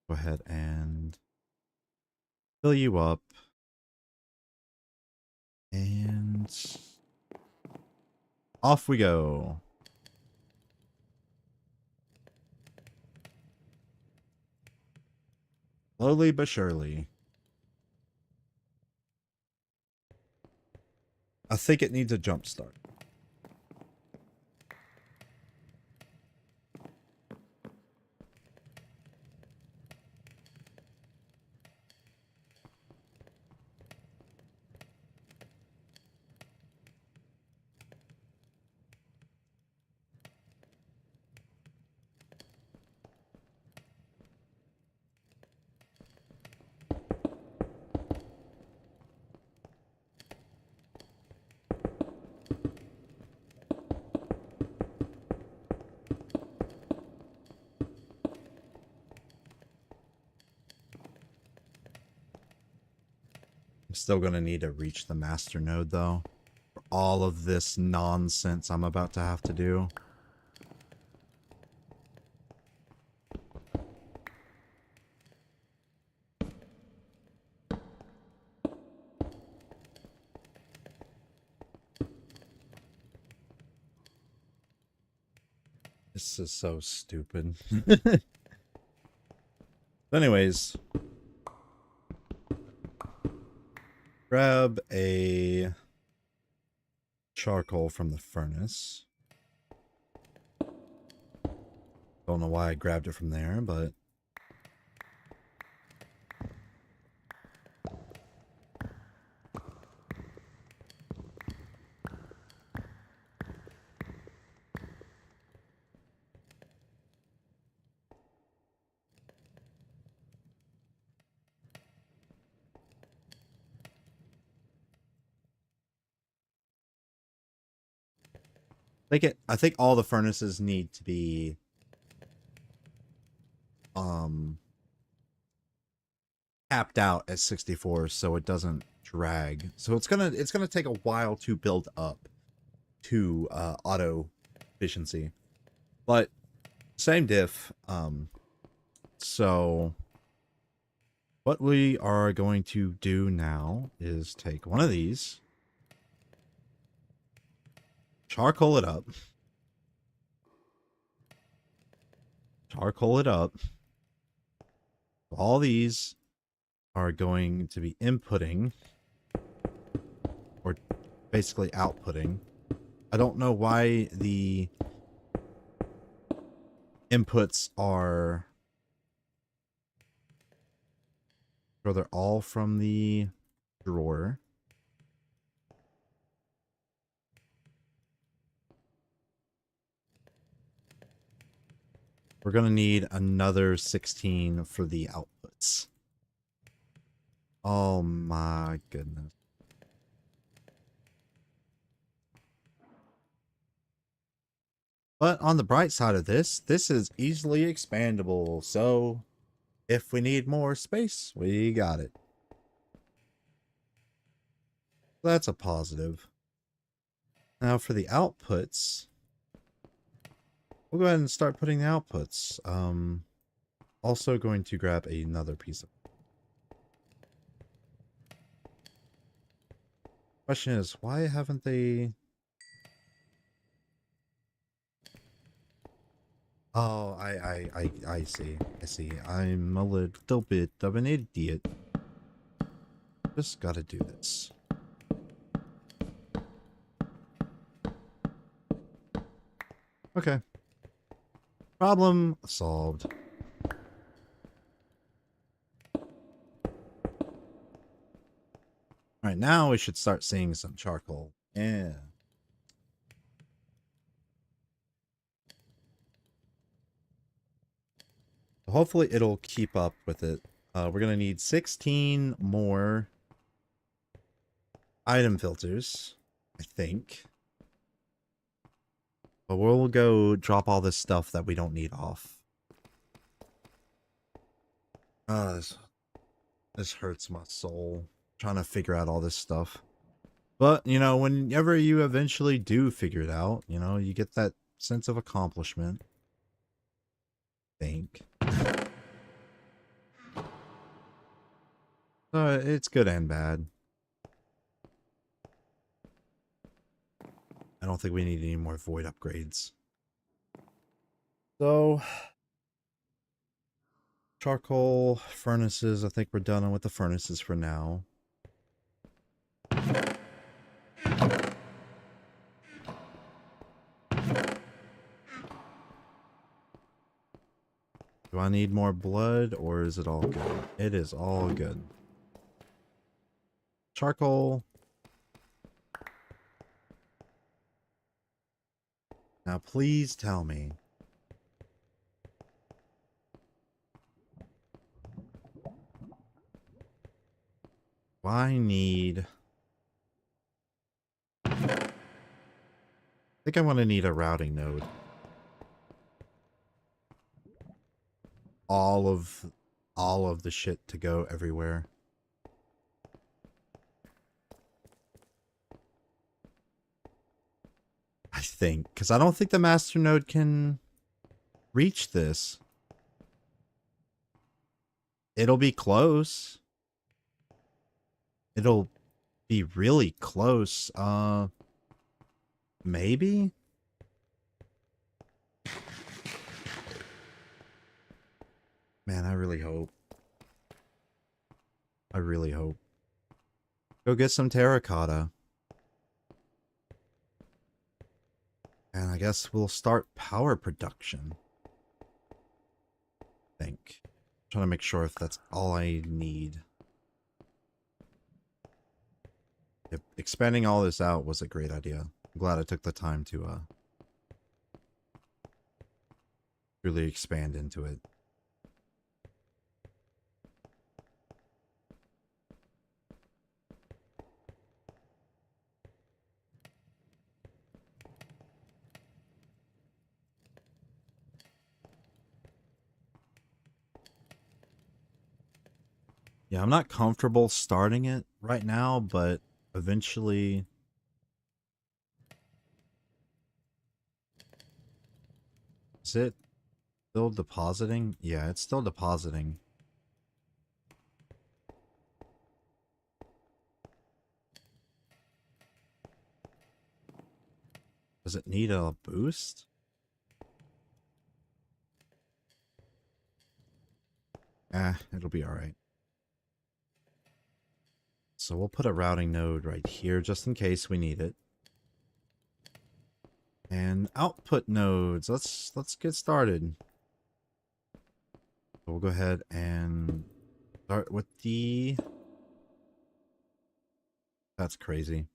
ahead and fill you up. And off we go. Slowly but surely. I think it needs a jump start. I'm still going to need to reach the master node, though, for all of this nonsense I'm about to have to do. This is so stupid. Anyways, grab a charcoal from the furnace. Don't know why I grabbed it from there, but I think all the furnaces need to be capped out at 64 so it doesn't drag. So it's gonna take a while to build up to auto efficiency. But same diff. So what we are going to do now is take one of these, charcoal it up. All these are going to be inputting, or basically outputting. I don't know why the inputs are, so they're all from the drawer. We're going to need another 16 for the outputs. Oh my goodness. But on the bright side of this is easily expandable. So if we need more space, we got it. That's a positive. Now for the outputs, we'll go ahead and start putting the outputs. Also going to grab another piece of. Question is, why haven't they? Oh, I see. I see. I'm a little bit of an idiot. Just gotta do this. Okay. Problem solved. Alright, now we should start seeing some charcoal. Yeah. Hopefully it'll keep up with it. We're gonna need 16 more item filters, I think. But we'll go drop all this stuff that we don't need off. This hurts my soul, trying to figure out all this stuff. But, you know, whenever you eventually do figure it out, you know, you get that sense of accomplishment. I think. It's good and bad. I don't think we need any more void upgrades. So, charcoal, furnaces, I think we're done with the furnaces for now. Do I need more blood, or is it all good? It is all good. Charcoal. Now please tell me. I need... I think I want to need a routing node. All of the shit to go everywhere. I think, because I don't think the master node can reach this. It'll be close. It'll be really close. Maybe? Man, I really hope. I really hope. Go get some terracotta. And I guess we'll start power production. I think. I'm trying to make sure if that's all I need. Yep, expanding all this out was a great idea. I'm glad I took the time to really expand into it. Yeah, I'm not comfortable starting it right now, but eventually... Is it still depositing? Yeah, it's still depositing. Does it need a boost? It'll be alright. So we'll put a routing node right here just in case we need it. And output nodes. Let's get started. So we'll go ahead and start with the... That's crazy.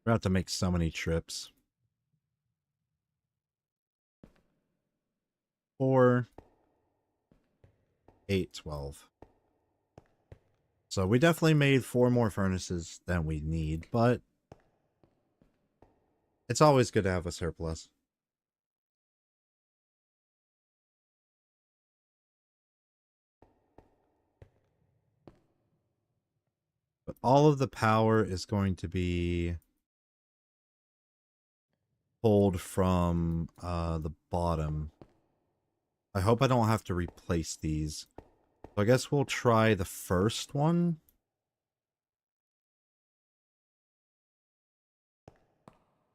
We're about to make so many trips. 4, 8, 12. So we definitely made 4 more furnaces than we need, but it's always good to have a surplus. But all of the power is going to be pulled from the bottom. I hope I don't have to replace these. So I guess we'll try the first one.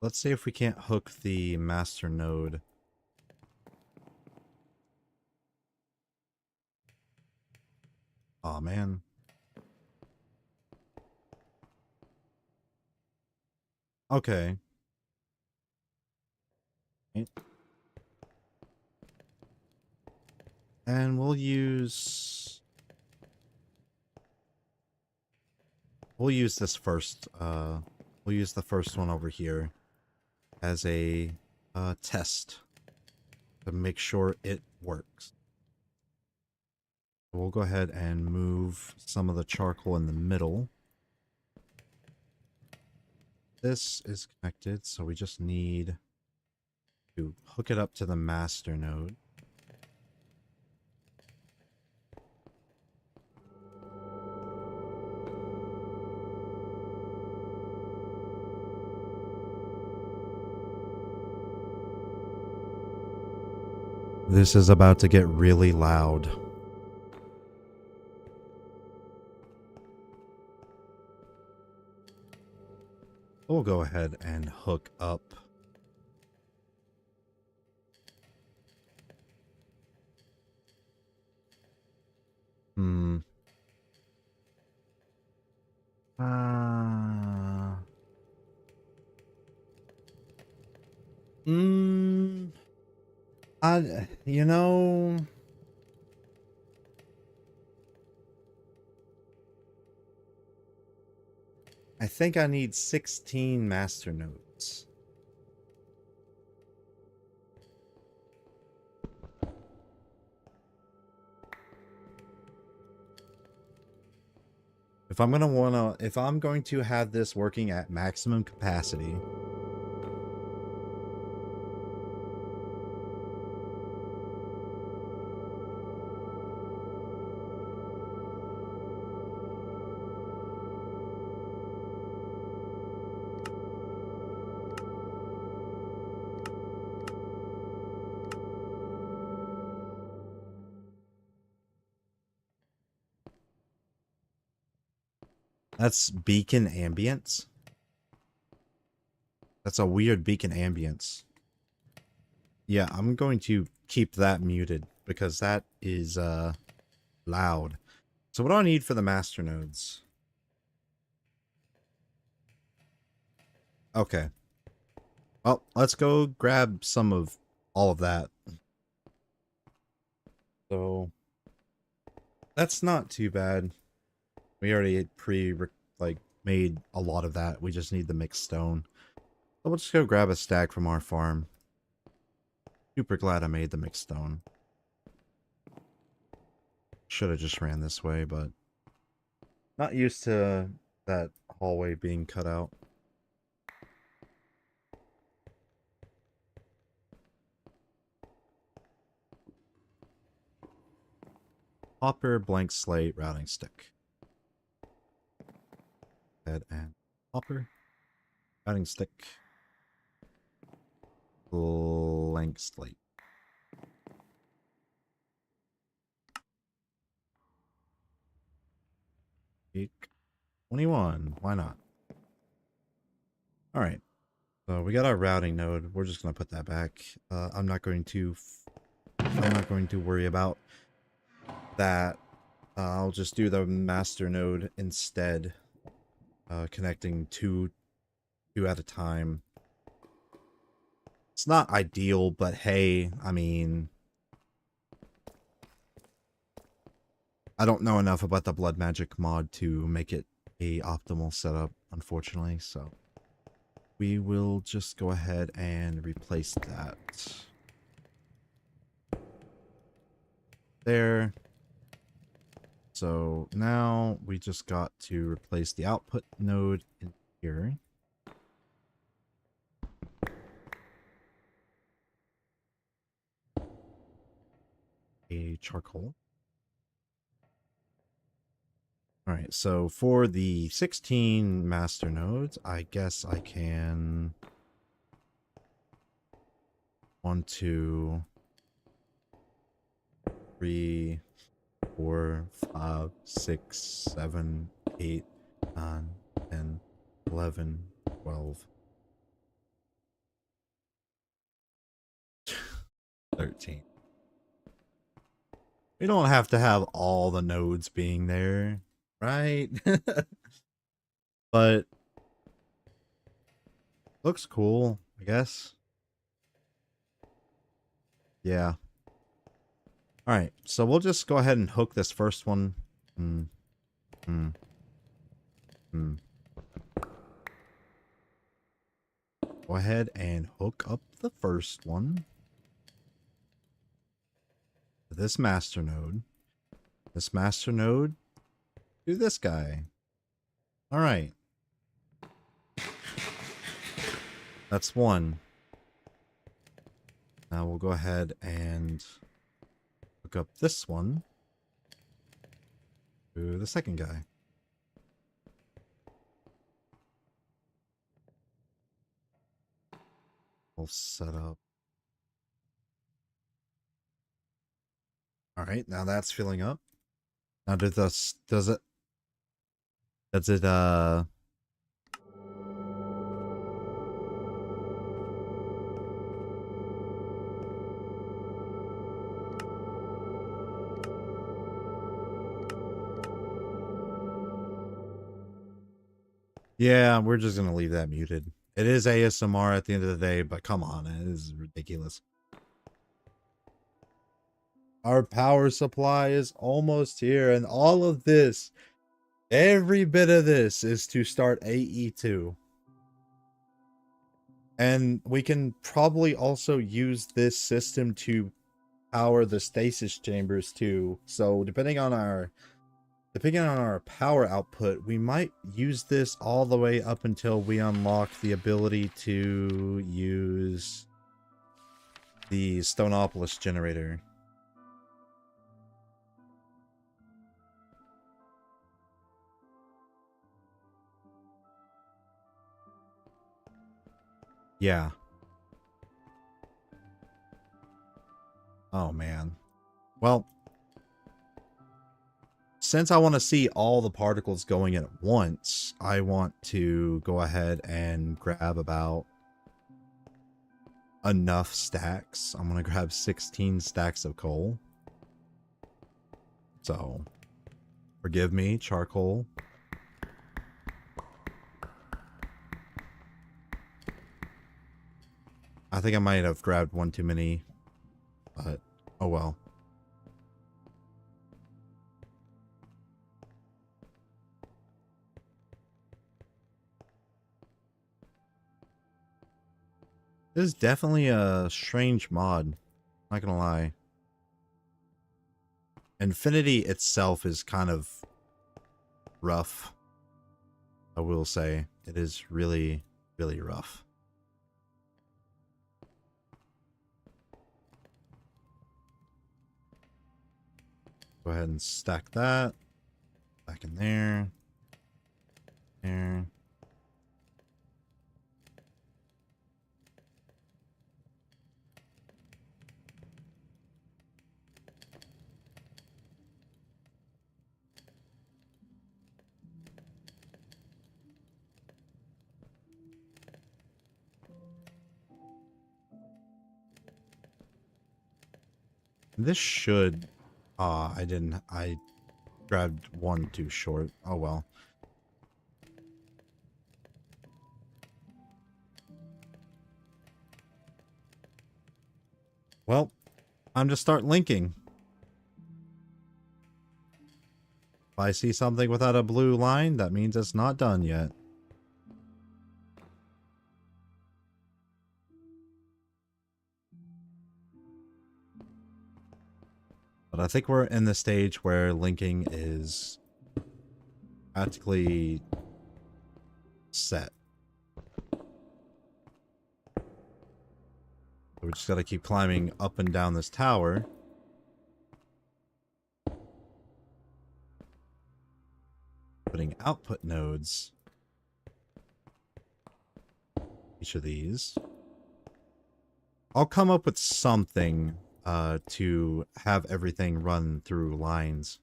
Let's see if we can't hook the master node. Aw, man. Okay. And we'll use this first, we'll use the first one over here as a test to make sure it works. We'll go ahead and move some of the charcoal in the middle. This is connected, so we just need to hook it up to the master node. This is about to get really loud. We'll go ahead and hook up. Uh, mm, you know, I think I need 16 master nodes. If I'm going to have this working at maximum capacity, that's beacon ambience. That's a weird beacon ambience. Yeah, I'm going to keep that muted because that is loud. So what do I need for the master nodes? Okay. Well, let's go grab some of all of that. So that's not too bad. We already made a lot of that. We just need the mixed stone. So we'll just go grab a stack from our farm. Super glad I made the mixed stone. Should have just ran this way, but Not used to that hallway being cut out. Hopper, blank slate, routing stick. Head and hopper, routing stick, blank slate. Week 21. Why not? All right. So we got our routing node. We're just gonna put that back. I'm not going to worry about that. I'll just do the master node instead. Connecting two at a time. It's not ideal, but hey, I mean, I don't know enough about the blood magic mod to make it a optimal setup, unfortunately, so we will just go ahead and replace that. There. So now we just got to replace the output node in here. A charcoal. Alright, so for the 16 master nodes, I guess I can 1, 2, 3, 4, 5, 6, 7, 8, 9, 10, 11, 12, 13. We don't have to have all the nodes being there, right? But looks cool, I guess. Yeah. Alright, so we'll just go ahead and hook this first one. Go ahead and hook up the first one to this master node. This master node to this guy. Alright. That's one. Now we'll go ahead and hook up this one to the second guy. We'll set up. Alright, now that's filling up. Now does it yeah, we're just gonna leave that muted. It is ASMR at the end of the day, but come on, it is ridiculous. Our power supply is almost here, and all of this, every bit of this is to start AE2. And we can probably also use this system to power the stasis chambers too. So depending on our power output, we might use this all the way up until we unlock the ability to use the Stoneopolis generator. Yeah. Oh man. Well, since I want to see all the particles going in at once, I want to go ahead and grab about enough stacks. I'm going to grab 16 stacks of coal. So, forgive me, charcoal. I think I might have grabbed one too many, but oh well. This is definitely a strange mod, not gonna lie. Infinity itself is kind of rough. I will say it is really, really rough. Go ahead and stack that back in there. There. This should... I didn't... I grabbed one too short. Oh well. Well, time to start linking. If I see something without a blue line, that means it's not done yet. But I think we're in the stage where linking is practically set. So we just gotta keep climbing up and down this tower. Putting output nodes. Each of these. I'll come up with something to have everything run through lines.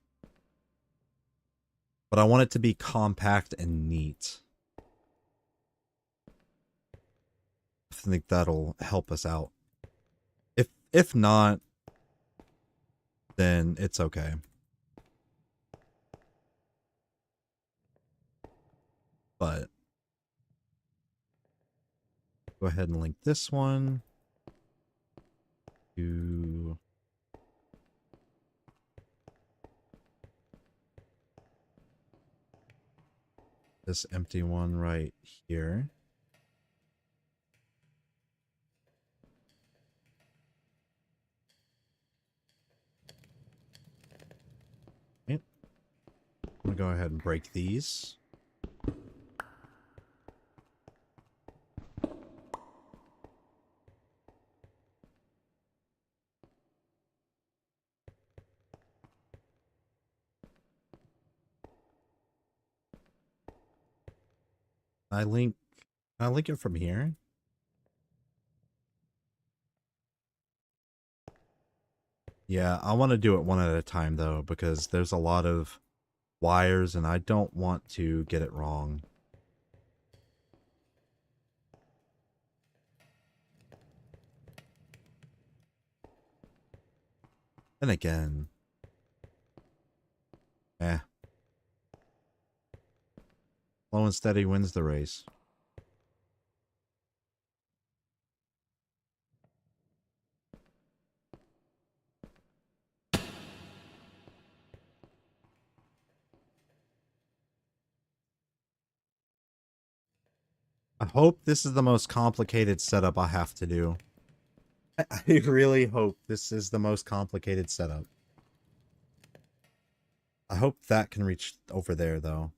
But I want it to be compact and neat. I think that'll help us out. If not, then it's okay. But go ahead and link this one to this empty one right here. Okay. I'm gonna go ahead and break these. I link it from here. Yeah, I want to do it one at a time though, because there's a lot of wires and I don't want to get it wrong. And again, slow and steady wins the race. I hope this is the most complicated setup I have to do. I really hope this is the most complicated setup. I hope that can reach over there, though.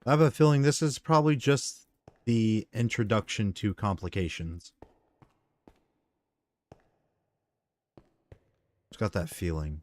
I have a feeling this is probably just the introduction to complications. Just got that feeling.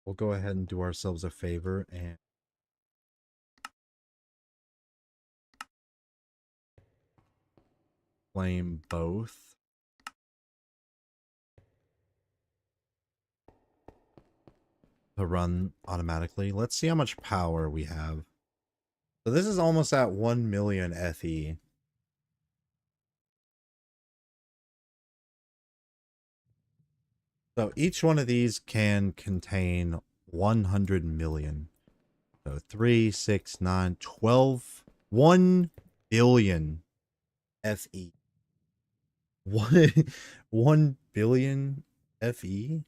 We'll go ahead and do ourselves a favor and flame both. To run automatically. Let's see how much power we have. So this is almost at 1 million FE. So each one of these can contain 100 million. So 3, 6, 9, 12, 1 billion FE. 1, 1 billion FE?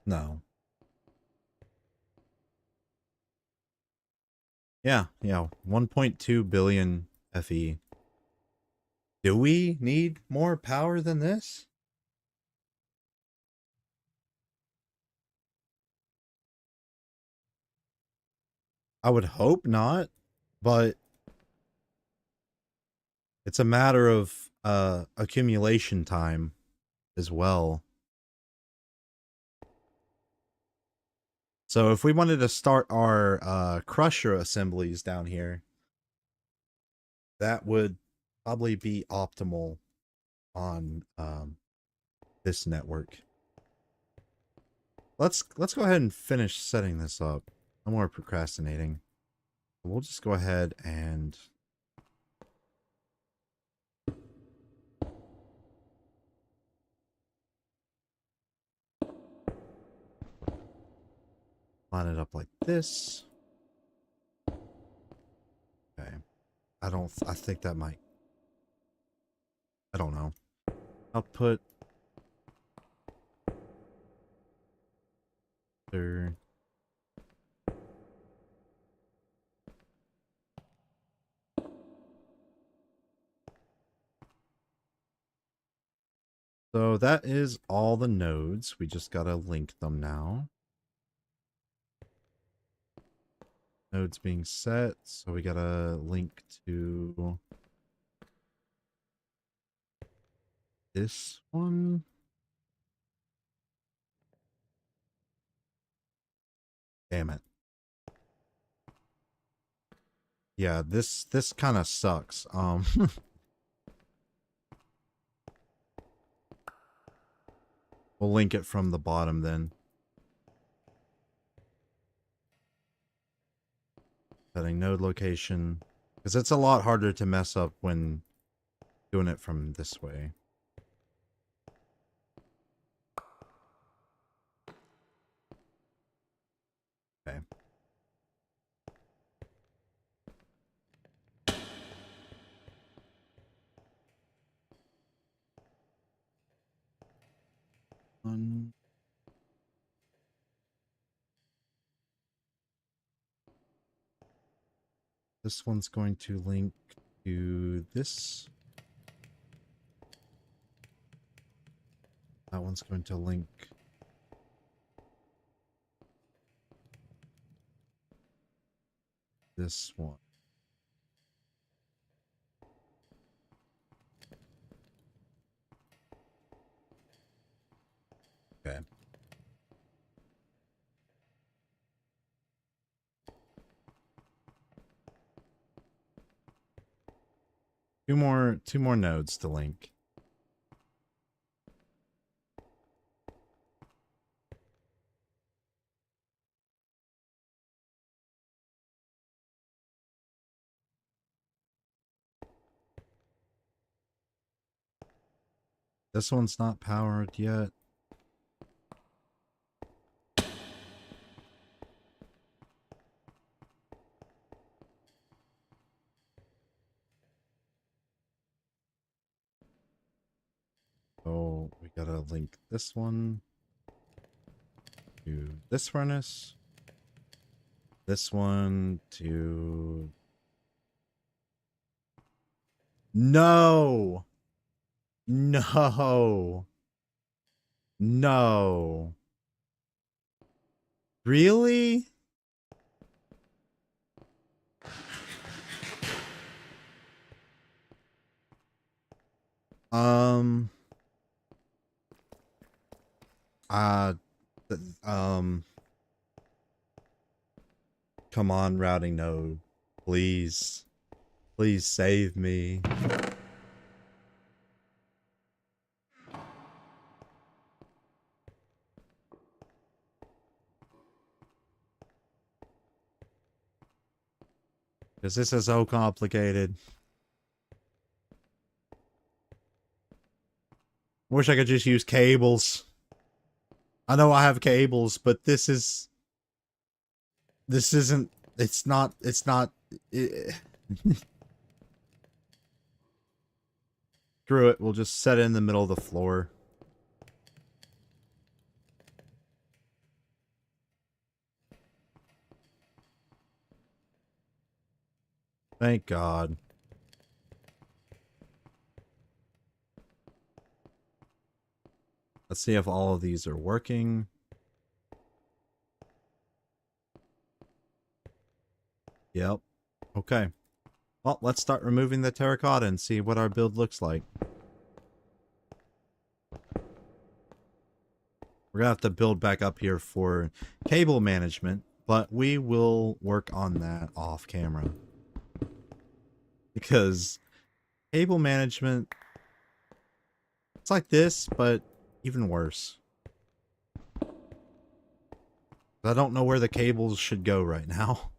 No. Yeah, 1.2 billion FE. Do we need more power than this? I would hope not, but it's a matter of accumulation time as well. So if we wanted to start our crusher assemblies down here, that would probably be optimal on this network. Let's go ahead and finish setting this up. No more procrastinating. We'll just go ahead and line it up like this. Okay. I think that might, I don't know. Output. There. So that is all the nodes. We just gotta link them now. Nodes being set, so we gotta link to this one. Damn it. Yeah, this kind of sucks. We'll link it from the bottom then. Setting node location, because it's a lot harder to mess up when doing it from this way. Okay. One. This one's going to link to this. That one's going to link this one. Okay. Two more nodes to link. This one's not powered yet. So we gotta link this one to this furnace. This one to... No! No! No! Really? Um... Uh... Come on, routing node. Please. Please save me. Because this is so complicated. Wish I could just use cables. I know I have cables, but this isn't, it's not, screw it, we'll just set it in the middle of the floor. Thank God. Let's see if all of these are working. Yep. Okay. Well, let's start removing the terracotta and see what our build looks like. We're gonna have to build back up here for cable management, but we will work on that off camera. Because cable management, it's like this, but even worse. I don't know where the cables should go right now.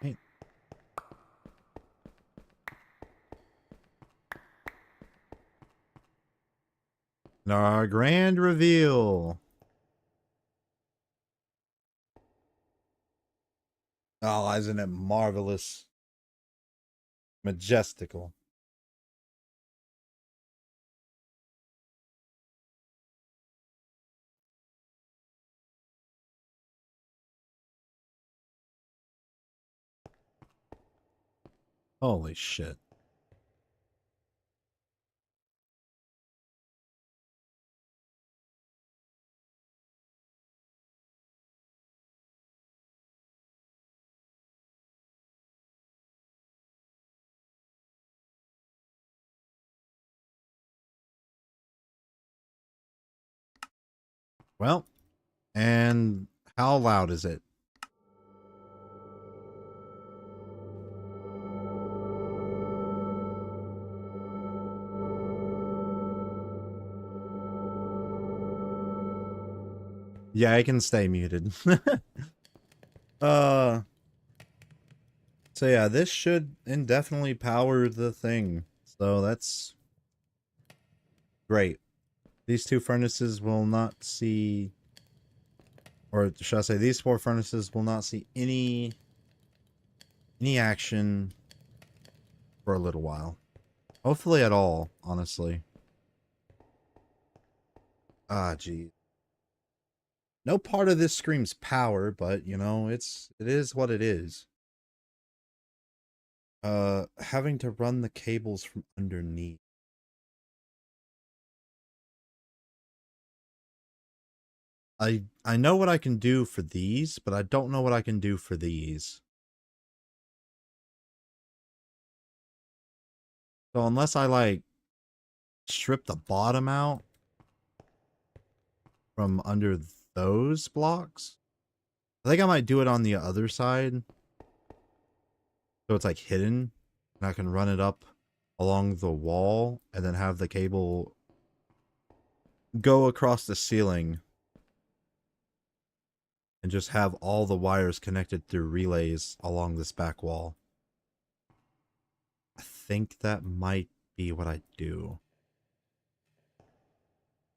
Hey. Our grand reveal. Oh, isn't it marvelous? Majestical. Holy shit. Well, and how loud is it? Yeah, I can stay muted. uh, so yeah, this should indefinitely power the thing. So that's great. These two furnaces will not see, or should I say these four furnaces will not see any action for a little while. Hopefully at all, honestly. Ah, gee. No part of this screams power, but you know, it is what it is. Having to run the cables from underneath. I know what I can do for these, but I don't know what I can do for these. So unless I like strip the bottom out from under those blocks, I think I might do it on the other side. So it's like hidden and I can run it up along the wall and then have the cable go across the ceiling and just have all the wires connected through relays along this back wall. I think that might be what I do.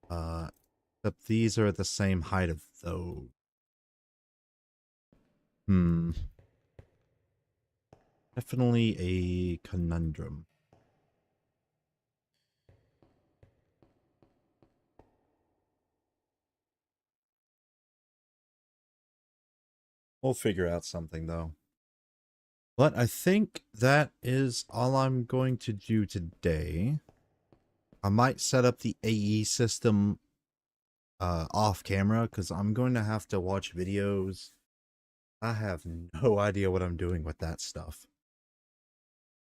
Except these are at the same height of those. Definitely a conundrum. We'll figure out something though. But I think that is all I'm going to do today. I might set up the AE system off camera because I'm going to have to watch videos. I have no idea what I'm doing with that stuff.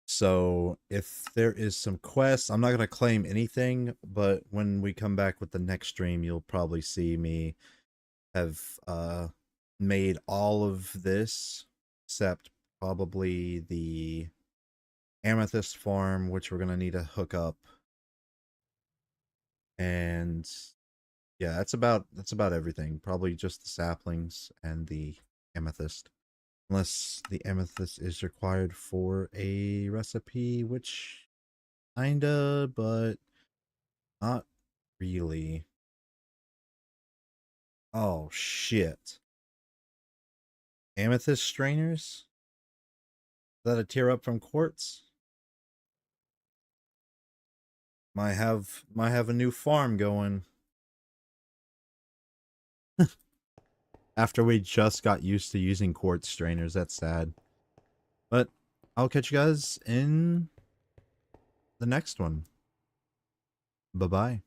So if there is some quests, I'm not going to claim anything, but when we come back with the next stream, you'll probably see me have made all of this except probably the amethyst farm, which we're going to need to hook up. And yeah, that's about everything. Probably just the saplings and the amethyst. Unless the amethyst is required for a recipe, which kinda, but not really. Oh shit. Amethyst strainers? Is that a tear up from quartz? Might have a new farm going. After we just got used to using quartz strainers, that's sad. But I'll catch you guys in the next one. Bye bye.